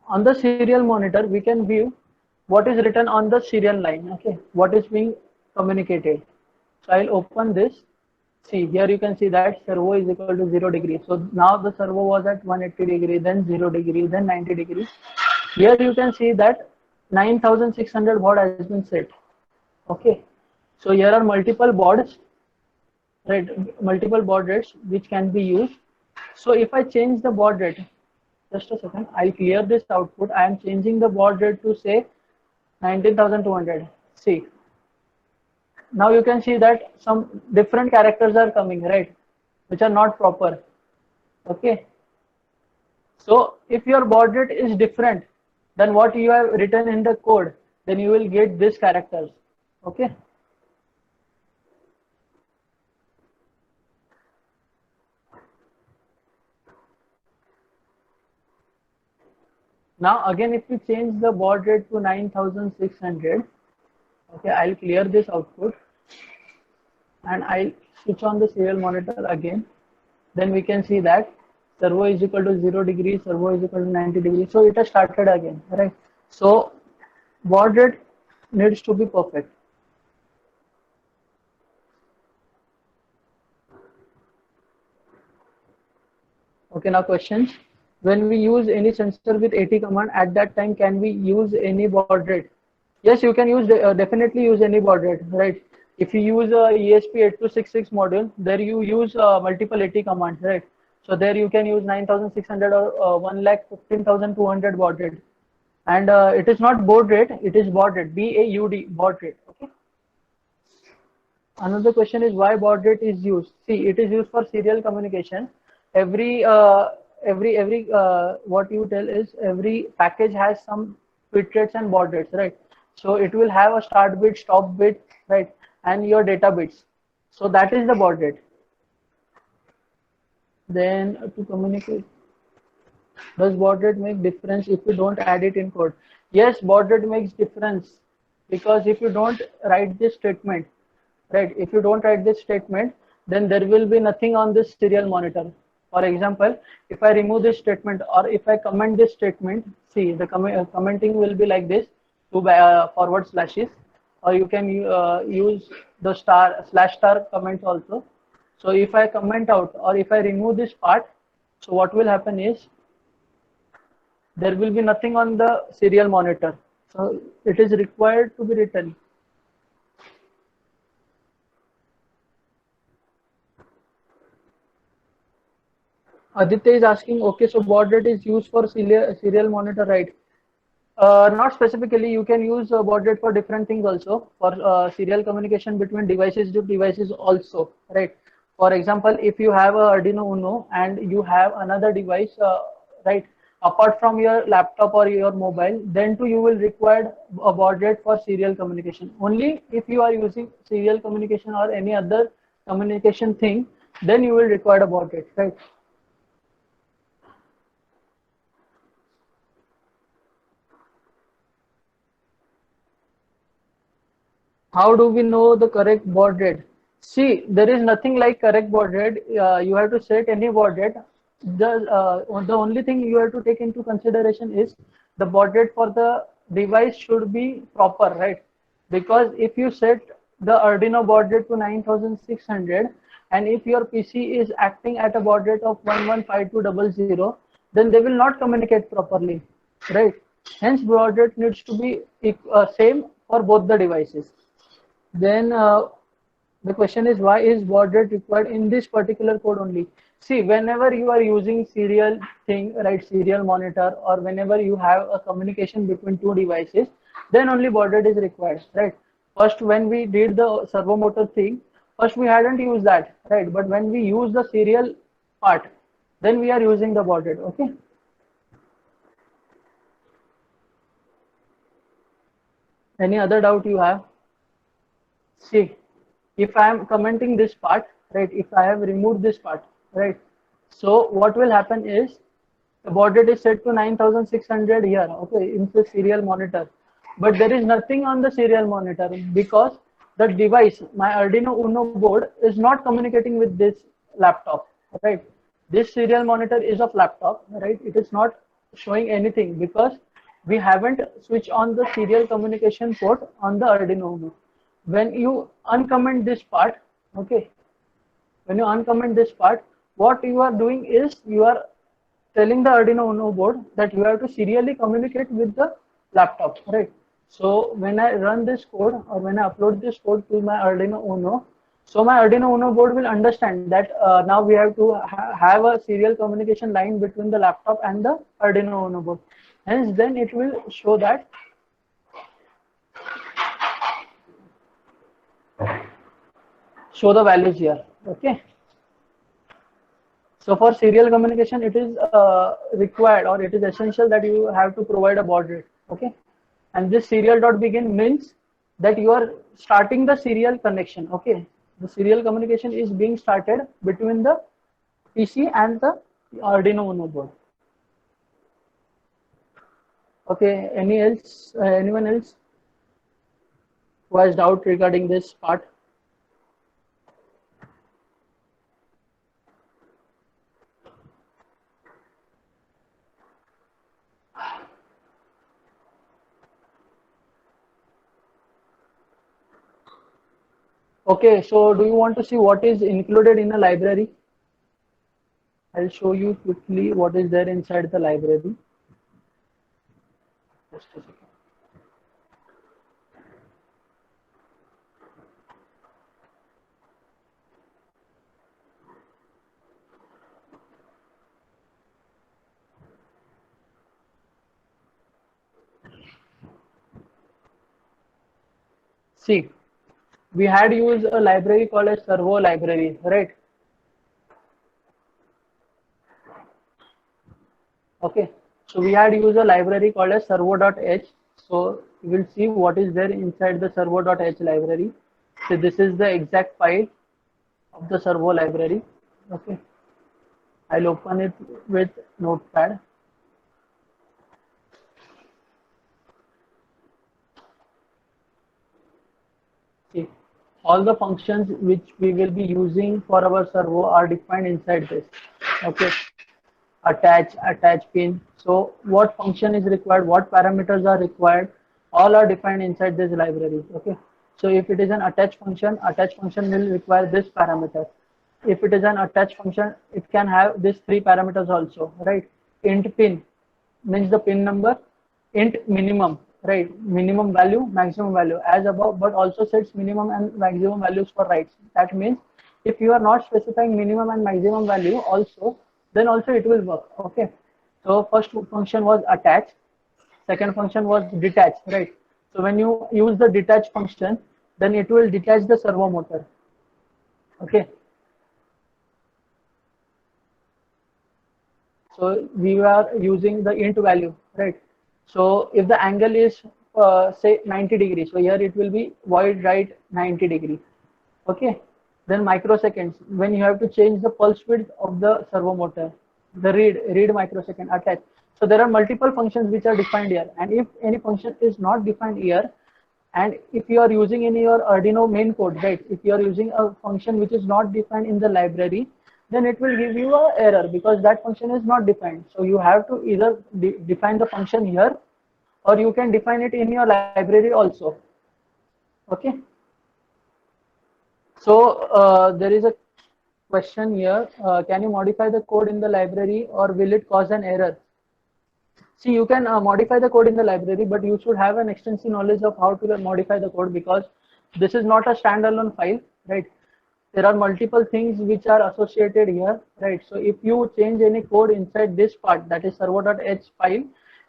On the serial monitor, we can view what is written on the serial line. Okay, what is being communicated. So I'll open this. See, here you can see that servo is equal to 0 degree. So now the servo was at 180 degree, then 0 degree, then 90 degrees. Here you can see that 9600 baud has been set. Okay, so here are multiple bauds, right? Multiple baud rates which can be used. So if I change the baud rate, just a second, I'll clear this output. I am changing the baud rate to say 19,200. See, now you can see that some different characters are coming, right, which are not proper. Okay, so if your baud rate is different than what you have written in the code, then you will get these characters. Okay, now again if we change the baud rate to 9600, okay, I'll clear this output and I'll switch on the serial monitor again. Then we can see that servo is equal to 0 degrees, servo is equal to 90 degrees. So it has started again, right? So baud rate needs to be perfect. Okay, now questions. When we use any sensor with AT command, at that time, can we use any baud rate? Yes, you can use definitely use any baud rate, right? If you use a ESP8266 module, there you use multiple AT commands, right? So there you can use 9600 or 1,15,200 baud rate. And it is not baud rate, it is baud rate, BAUD, baud rate. Okay. Another question is why baud rate is used. See, it is used for serial communication. Every what you tell is every package has some bit rates and baud rates, right? So it will have a start bit, stop bit, right, and your data bits. So that is the baud rate. Then to communicate, does baud rate make difference if you don't add it in code? Yes, baud rate makes difference because if you don't write this statement, right? If you don't write this statement, then there will be nothing on this serial monitor. For example, if I remove this statement or if I comment this statement, see the commenting will be like this, two forward slashes, or you can use the /* comments also. So if I comment out or if I remove this part, so what will happen is there will be nothing on the serial monitor. So it is required to be written. Aditya is asking, okay, so baud rate is used for serial monitor, right? Not specifically. You can use baud rate for different things also, for serial communication between devices to devices also, right? For example, if you have a Arduino Uno and you have another device, right, apart from your laptop or your mobile, then too you will require a baud rate for serial communication. Only if you are using serial communication or any other communication thing, then you will require a baud rate, right? How do we know the correct baud rate? See, there is nothing like correct baud rate. You have to set any baud rate. The only thing you have to take into consideration is the baud rate for the device should be proper, right? Because if you set the Arduino baud rate to 9600 and if your PC is acting at a baud rate of 115200, then they will not communicate properly, right? Hence, baud rate needs to be same for both the devices. Then the question is why is baud rate required in this particular code only? See, whenever you are using serial thing, right, serial monitor, or whenever you have a communication between two devices, then only baud rate is required, right? First, when we did the servo motor thing, first we hadn't used that, right? But when we use the serial part, then we are using the baud rate, okay? Any other doubt you have? See, if I am commenting this part, right, if I have removed this part, right, so what will happen is the baud rate is set to 9600 here, okay, in the serial monitor. But there is nothing on the serial monitor because the device, my Arduino Uno board, is not communicating with this laptop, right? This serial monitor is of laptop, right? It is not showing anything because we haven't switched on the serial communication port on the Arduino Uno. When you uncomment this part, okay, when you uncomment this part, what you are doing is you are telling the Arduino Uno board that you have to serially communicate with the laptop, right? So when I run this code or when I upload this code to my Arduino Uno, so my Arduino Uno board will understand that now we have to have a serial communication line between the laptop and the Arduino Uno board. Hence, then it will show that show the values here, okay. So for serial communication, it is required or it is essential that you have to provide a baud rate, okay. And this serial dot begin means that you are starting the serial connection, okay. The serial communication is being started between the PC and the Arduino Uno board. Okay, anyone else who has doubt regarding this part? Okay, so do you want to see what is included in a library? I'll show you quickly what is there inside the library. Just a second. See, we had used a library called as servo library, right? Okay, so we had used a library called as servo.h. So you will see what is there inside the servo.h library. So this is the exact file of the servo library. Okay, I'll open it with Notepad. See, all the functions which we will be using for our servo are defined inside this. Okay, attach pin. So what function is required, what parameters are required, all are defined inside this library. Okay, so if it is an attach function will require this parameter. If it is an attach function, it can have these three parameters also, right? Int pin means the pin number, int minimum, right? Minimum value, maximum value as above, but also sets minimum and maximum values for writes. That means if you are not specifying minimum and maximum value also, then also it will work. Okay, so first function was attach, second function was detach, right? So when you use the detach function, then it will detach the servo motor. Okay, so we are using the int value, right? So if the angle is say 90 degrees, so here it will be void right 90 degree. Okay, then microseconds, when you have to change the pulse width of the servo motor, the read microsecond, attach. So there are multiple functions which are defined here, and if any function is not defined here, and if you are using in your Arduino main code, right, if you are using a function which is not defined in the library, then it will give you an error because that function is not defined. So you have to either define the function here, or you can define it in your library also. Okay, so there is a question here, can you modify the code in the library or will it cause an error? See, you can modify the code in the library, but you should have an extensive knowledge of how to modify the code because this is not a standalone file, right? There are multiple things which are associated here, right? So if you change any code inside this part, that is servo.h file,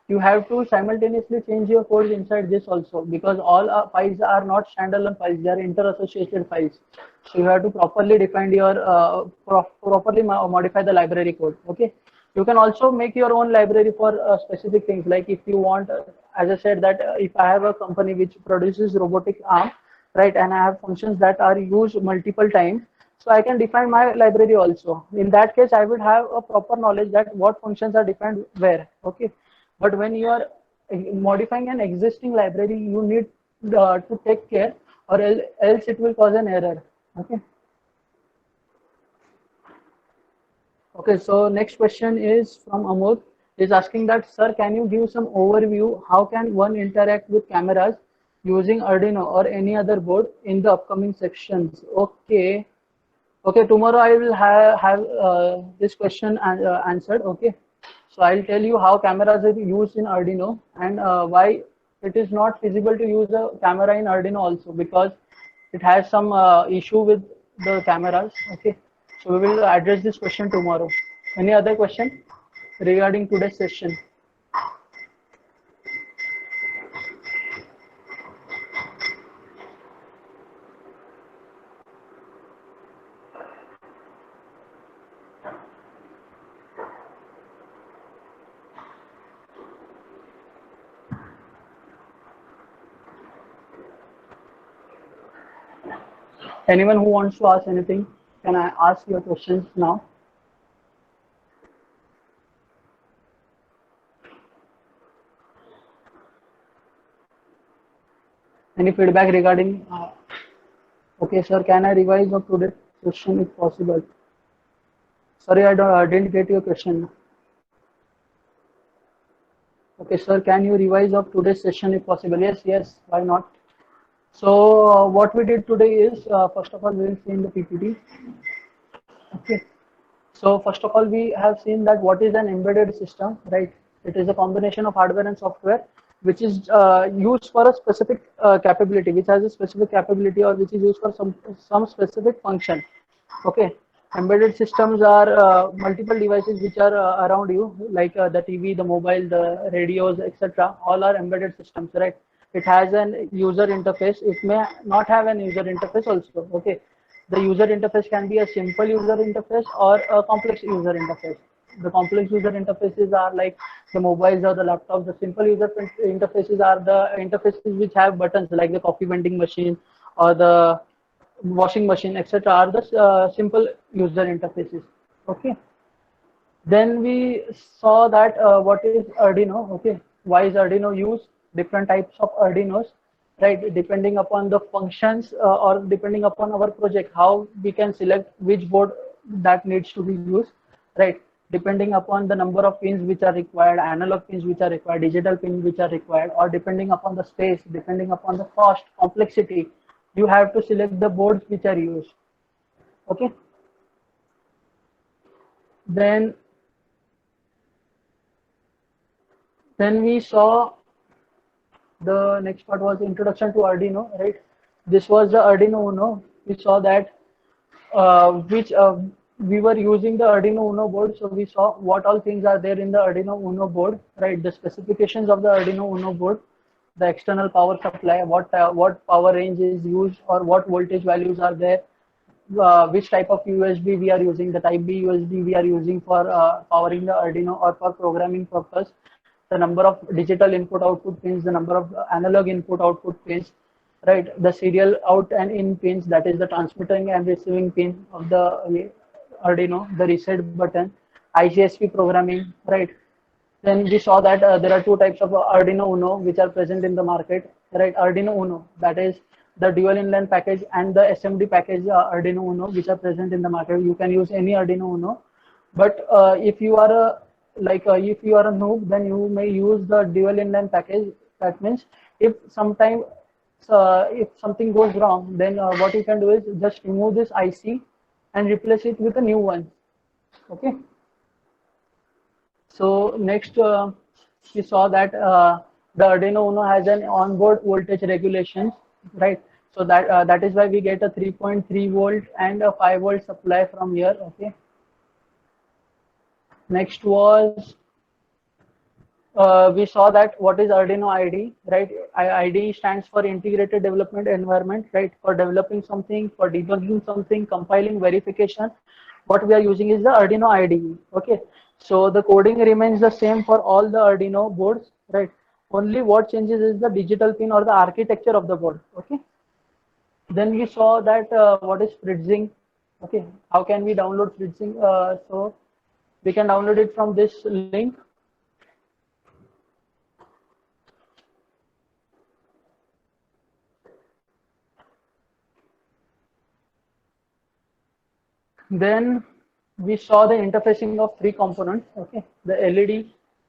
you have to simultaneously change your code inside this also because all files are not standalone files, they are inter-associated files. So you have to properly define your properly modify the library code. Okay, you can also make your own library for specific things, like if you want, as I said that if I have a company which produces robotic arm, right? And I have functions that are used multiple times. So I can define my library also. In that case, I would have a proper knowledge that what functions are defined where. Okay. But when you are modifying an existing library, you need to take care, or else it will cause an error. Okay. Okay, so next question is from Amod. Is asking that, sir, can you give some overview? How can one interact with cameras using Arduino or any other board in the upcoming sections? Okay, okay. Tomorrow I will have this question answered. Okay, so I'll tell you how cameras are used in Arduino and why it is not feasible to use a camera in Arduino also, because it has some issue with the cameras. Okay, so we will address this question tomorrow. Any other question regarding today's session? Anyone who wants to ask anything, can I ask your questions now? Any feedback regarding? Okay, sir, can I revise of today's question if possible? Sorry, I didn't get your question. Okay, sir, can you revise of today's session if possible? Yes, yes, why not? So what we did today is, first of all, we will see in the PPT. Okay. So first of all, we have seen that what is an embedded system, right? It is a combination of hardware and software, which is used for a specific capability, which has a specific capability, or which is used for some specific function. Okay. Embedded systems are multiple devices which are around you, like the TV, the mobile, the radios, etc. All are embedded systems, right? It has an user interface. It may not have an user interface also. Okay. The user interface can be a simple user interface or a complex user interface. The complex user interfaces are like the mobiles or the laptops. The simple user interfaces are the interfaces which have buttons, like the coffee vending machine or the washing machine, etc. are the simple user interfaces. Okay. Then we saw that what is Arduino. Okay, why is Arduino used? Different types of Arduinos, right? Depending upon the functions or depending upon our project, how we can select which board that needs to be used, right? Depending upon the number of pins which are required, analog pins which are required, digital pins which are required, or depending upon the space, depending upon the cost, complexity, you have to select the boards which are used. Okay. Then we saw the next part was introduction to Arduino, right? This was the Arduino Uno. We saw that which we were using the Arduino Uno board, so we saw what all things are there in the Arduino Uno board, right? The specifications of the Arduino Uno board, the external power supply, what power range is used, or what voltage values are there, which type of USB we are using, the type B USB we are using for powering the Arduino or for programming purpose, the number of digital input output pins, the number of analog input output pins, right? The serial out and in pins, that is the transmitting and receiving pin of the Arduino, the reset button, IGSP programming, right? Then we saw that there are two types of Arduino Uno which are present in the market, right? Arduino Uno, that is the dual inline package, and the SMD package Arduino Uno, which are present in the market. You can use any Arduino Uno, but if you are a if you are a noob, then you may use the dual inline package. That means if if something goes wrong, then what you can do is just remove this IC and replace it with a new one. Okay. So next we saw that the Arduino Uno has an onboard voltage regulation, right? So that is why we get a 3.3 volt and a 5 volt supply from here. Okay. Next was we saw that what is Arduino IDE, right? IDE stands for Integrated Development Environment, right? For developing something, for debugging something, compiling, verification. What we are using is the Arduino IDE. Okay. So the coding remains the same for all the Arduino boards, right? Only what changes is the digital pin or the architecture of the board. Okay. Then we saw that what is Fritzing. Okay, how can we download Fritzing? So we can download it from this link. Then we saw the interfacing of three components, okay, the LED,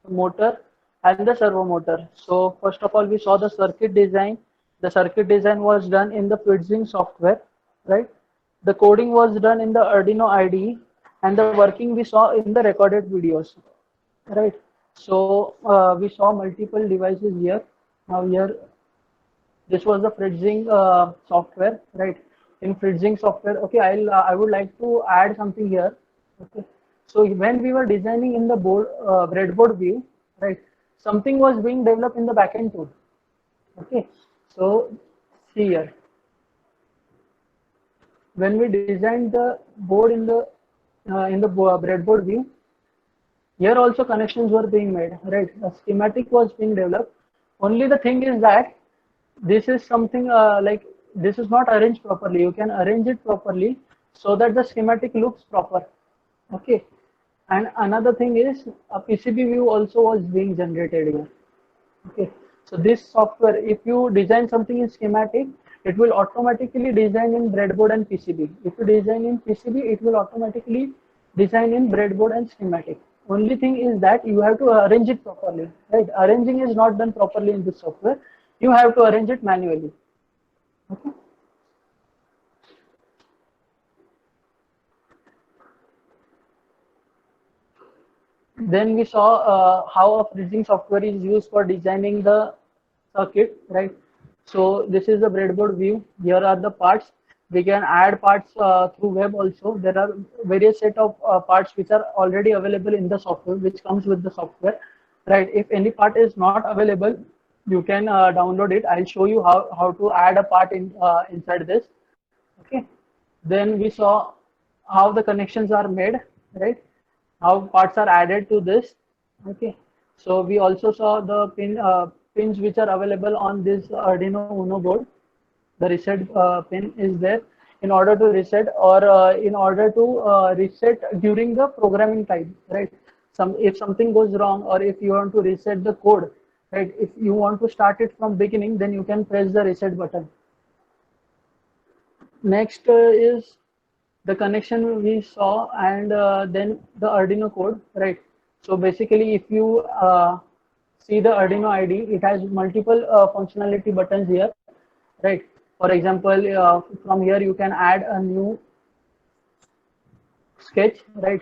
motor, and the servo motor. So first of all, we saw the circuit design. The circuit design was done in the Fritzing software, right? The coding was done in the Arduino IDE, and the working we saw in the recorded videos, right? So we saw multiple devices here. Now here, this was the Fritzing software, right? In Fritzing software, okay, I would like to add something here. Okay, so when we were designing in the board breadboard view, right, something was being developed in the backend tool. Okay, so see here, when we designed the board in the breadboard view, here also connections were being made, right? A schematic was being developed. Only the thing is that this is something like this is not arranged properly. You can arrange it properly so that the schematic looks proper. Okay. And another thing is a PCB view also was being generated here. Okay. So this software, if you design something in schematic, it will automatically design in breadboard and PCB. If you design in PCB, it will automatically design in breadboard and schematic. Only thing is that you have to arrange it properly, right? Arranging is not done properly in this software. You have to arrange it manually. Okay. Then we saw how a Fritzing software is used for designing the circuit, right? So this is the breadboard view. Here are the parts. We can add parts through web also. There are various set of parts which are already available in the software, which comes with the software, right? If any part is not available, you can download it. I'll show you how to add a part in inside this. Okay. Then we saw how the connections are made, right? How parts are added to this. Okay. So we also saw the pins which are available on this Arduino Uno board. The reset pin is there in order to reset or in order to reset during the programming time, right? If something goes wrong or if you want to reset the code, right? If you want to start it from beginning, then you can press the reset button. Next is the connection we saw, and then the Arduino code, right? So basically, if you see the Arduino IDE, it has multiple functionality buttons here, right? For example, from here you can add a new sketch, right?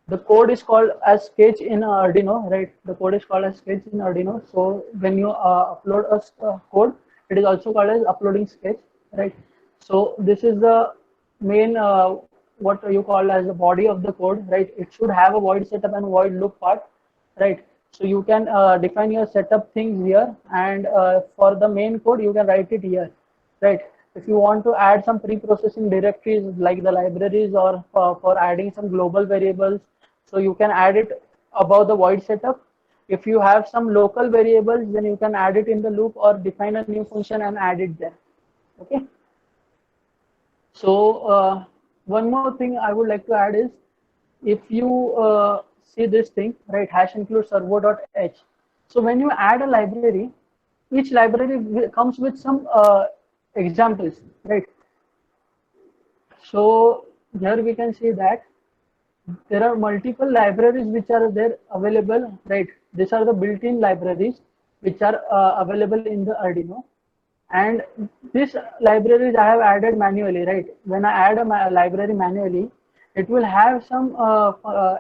The code is called as sketch in Arduino, right? The code is called as sketch in Arduino. So when you upload a code, it is also called as uploading sketch, right? So this is the main what you call as the body of the code, right? It should have a void setup and void loop part, right? So you can define your setup things here, and for the main code you can write it here, right? If you want to add some pre-processing directories like the libraries or for adding some global variables, so you can add it above the void setup. If you have some local variables, then you can add it in the loop or define a new function and add it there. Okay. So one more thing I would like to add is, if you see this thing, right, hash include servo.h. So when you add a library, each library comes with some examples, right? So here we can see that there are multiple libraries which are there available, right? These are the built-in libraries which are available in the Arduino. And these libraries I have added manually, right? When I add a library manually, it will have some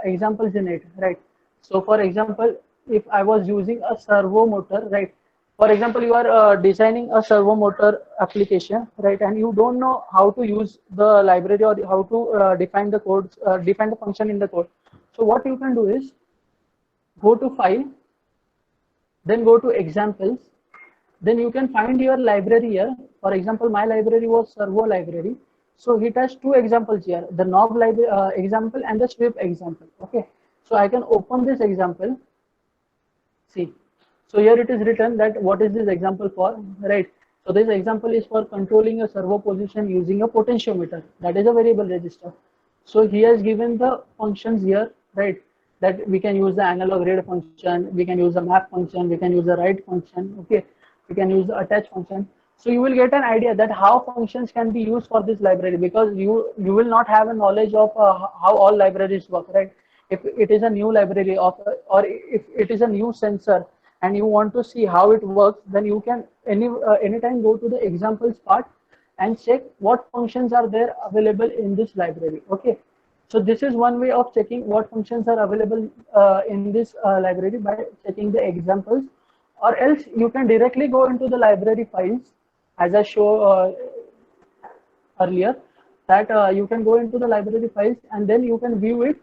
examples in it, right? So for example, if I was using a servo motor, right? For example, you are designing a servo motor application, right? And you don't know how to use the library or how to define the code, define the function in the code. So what you can do is go to File, then go to Examples. Then you can find your library here. For example, my library was servo library. So it has two examples here, the knob library example and the sweep example. Okay. So I can open this example. See. So here it is written that what is this example for, right? So this example is for controlling a servo position using a potentiometer. That is a variable resistor. So he has given the functions here, right? That we can use the analog read function, we can use the map function, we can use the write function, okay? We can use the attach function. So you will get an idea that how functions can be used for this library, because you will not have a knowledge of how all libraries work, right? If it is a new library of, or if it is a new sensor and you want to see how it works, then you can anytime go to the examples part and check what functions are there available in this library. Okay, so this is one way of checking what functions are available in this library, by checking the examples, or else you can directly go into the library files, as I show earlier, that you can go into the library files and then you can view it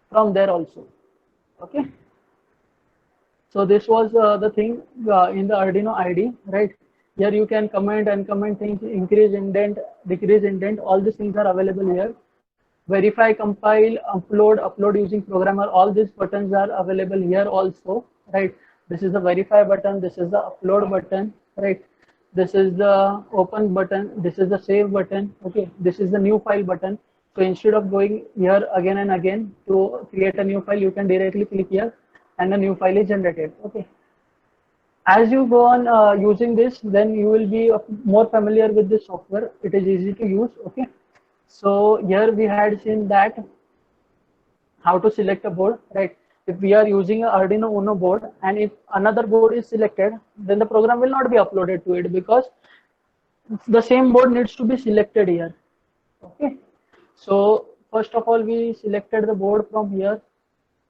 from there also. Okay, so this was the thing in the Arduino IDE, right? Here you can comment and comment things, increase indent, decrease indent, all these things are available here. Verify, compile, upload using programmer, all these buttons are available here also, right? This is the verify button, this is the upload button, right? This is the open button, this is the save button, okay? This is the new file button. So instead of going here again and again to create a new file, you can directly click here and a new file is generated, okay? As you go on using this, then you will be more familiar with this software. It is easy to use, okay? So here we had seen that how to select a board, right? If we are using an Arduino Uno board and if another board is selected, then the program will not be uploaded to it, because the same board needs to be selected here. Okay, so first of all we selected the board from here,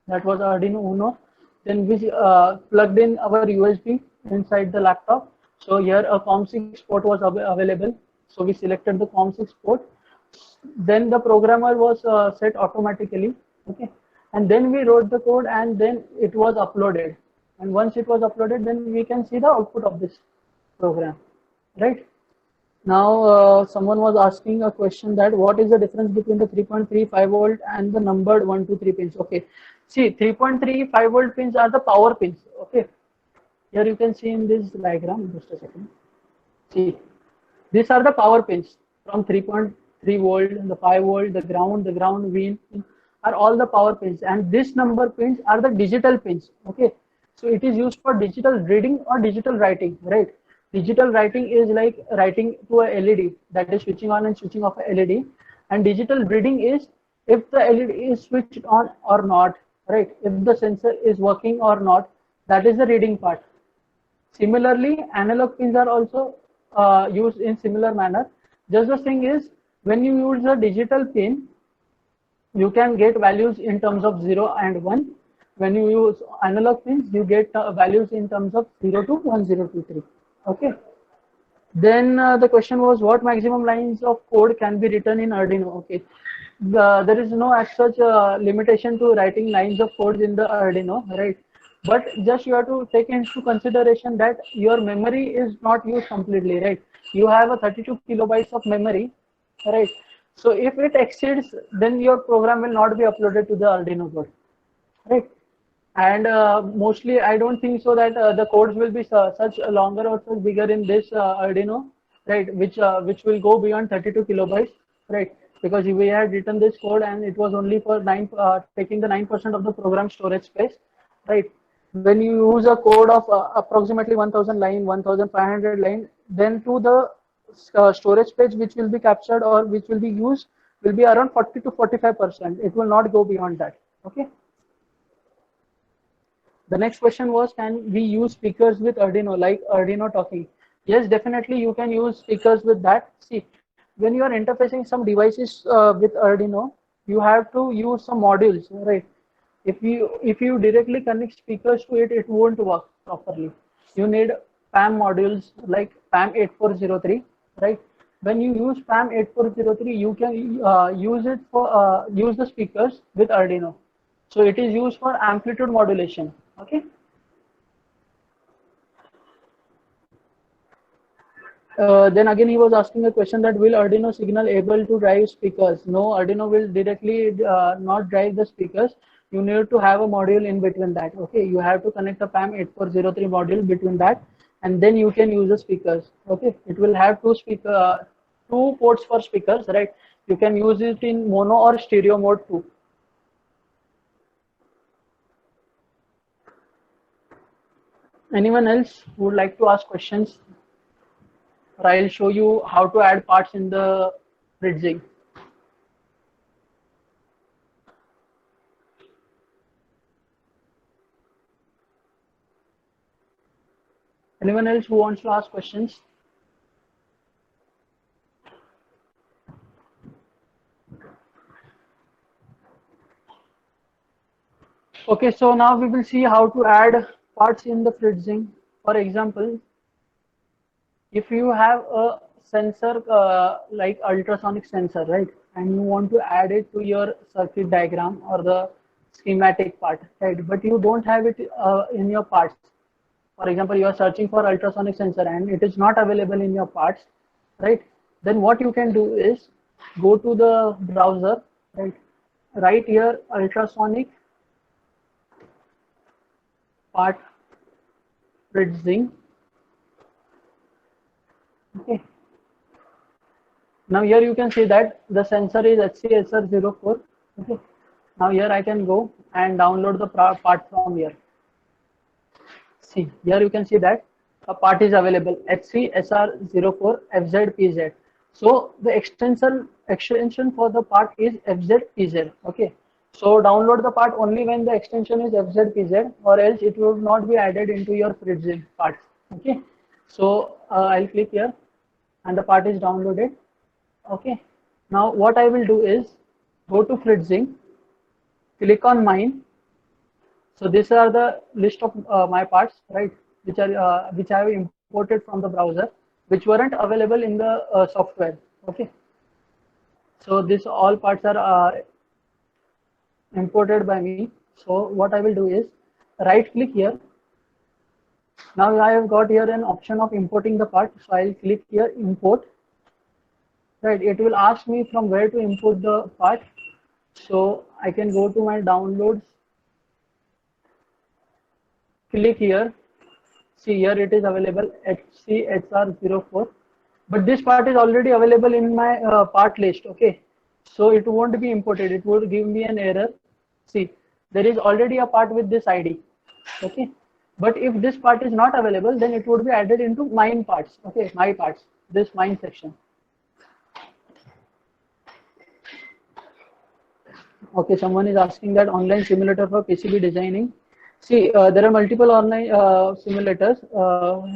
that was Arduino Uno. Then we plugged in our USB inside the laptop. So here a COM6 port was available, so we selected the COM6 port. Then the programmer was set automatically, okay, and then we wrote the code and then it was uploaded, and once it was uploaded, then we can see the output of this program, right? Now someone was asking a question that what is the difference between the 3.3 5 volt and the numbered 1 2 3 pins. Okay, see, 3.3 5 volt pins are the power pins. Okay, here you can see in this diagram, just a second. See, these are the power pins from 3.3 volt, the 5 volt, the ground VIN are all the power pins, and this number pins are the digital pins. Okay, so it is used for digital reading or digital writing, right? Digital writing is like writing to a LED, that is switching on and switching off a LED, and digital reading is if the LED is switched on or not, right? If the sensor is working or not, that is the reading part. Similarly, analog pins are also used in similar manner. Just the thing is, when you use a digital pin, you can get values in terms of 0 and 1. When you use analog pins, you get values in terms of 0 to 1023. Okay. Then the question was, what maximum lines of code can be written in Arduino? Okay. There is no as such limitation to writing lines of codes in the Arduino, right? But just you have to take into consideration that your memory is not used completely, right? You have a 32 kilobytes of memory, right? So if it exceeds, then your program will not be uploaded to the Arduino board, right? And mostly I don't think so that the codes will be such longer or such bigger in this Arduino, right? Which will go beyond 32 kilobytes, right? Because we had written this code and it was only for taking the 9% of the program storage space, right? When you use a code of approximately 1000 line, 1500 line, then to the storage space which will be captured or which will be used will be around 40 to 45%. It will not go beyond that. Okay. The next question was, can we use speakers with Arduino, like Arduino talking? Yes, definitely you can use speakers with that. See, when you are interfacing some devices with Arduino, you have to use some modules, right? If you directly connect speakers to it, it won't work properly. You need PAM modules like PAM 8403, right? When you use PAM 8403, you can use it for use the speakers with Arduino. So it is used for amplitude modulation. Okay. Then again he was asking a question that will Arduino signal able to drive speakers? No, Arduino will directly not drive the speakers. You need to have a module in between that. Okay, you have to connect a PAM 8403 module between that, and then you can use the speakers. Okay, it will have two ports for speakers, right? You can use it in mono or stereo mode too. Anyone else who would like to ask questions? Or I'll show you how to add parts in the bridging. Anyone else who wants to ask questions? Okay, so now we will see how to add parts in the bridging. For example, if you have a sensor like ultrasonic sensor, right, and you want to add it to your circuit diagram or the schematic part, right, but you don't have it in your parts. For example, you are searching for ultrasonic sensor and it is not available in your parts, right? Then what you can do is go to the browser, right, write here ultrasonic part bridging. Okay. Now here you can see that the sensor is HCSR04. Okay. Now here I can go and download the part from here. See, here you can see that a part is available HCSR04 FZPZ. So the extension for the part is FZPZ. Okay. So download the part only when the extension is FZPZ, or else it will not be added into your bridging parts. Okay. So I'll click here and the part is downloaded. Okay. Now what I will do is go to bridging, click on mine. So these are the list of my parts, right, which I have imported from the browser, which weren't available in the software. Okay. So this all parts are imported by me. So what I will do is right click here. Now I have got here an option of importing the part. So I'll click here import. Right, it will ask me from where to import the part. So I can go to my downloads, click here. See, here it is available HCSR04, but this part is already available in my part list. Okay, so it won't be imported, it would give me an error. See, there is already a part with this ID. Okay, but if this part is not available, then it would be added into mine parts. Okay, my parts, this mine section. Okay, someone is asking that online simulator for PCB designing. See, there are multiple online simulators,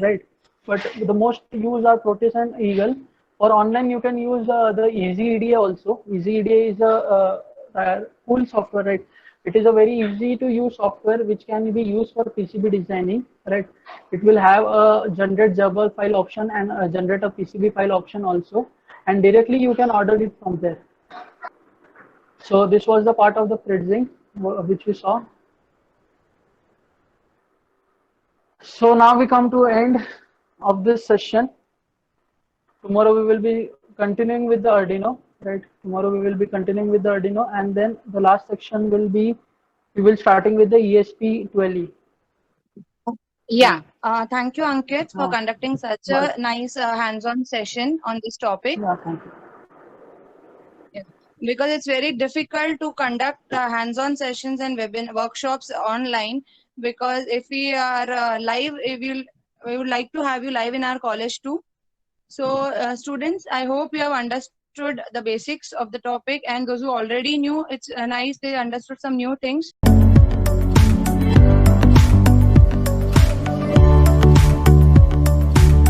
right? But the most used are Proteus and Eagle. For online, you can use the EasyEDA also. EasyEDA is a cool software, right? It is a very easy to use software which can be used for PCB designing, right? It will have a generate Java file option and a generate a PCB file option also, and directly you can order it from there. So this was the part of the bridging which we saw. So now we come to end of this session. Tomorrow we will be continuing with the Arduino, right? Tomorrow we will be continuing with the Arduino, and then the last section will be, we will starting with the ESP12E. Yeah. Thank you, Ankit, for conducting such a nice hands-on session on this topic. Yeah, thank you. Because it's very difficult to conduct hands-on sessions and workshops online, because if we are live, we would like to have you live in our college too. So students, I hope you have understood the basics of the topic, and those who already knew, it's nice they understood some new things.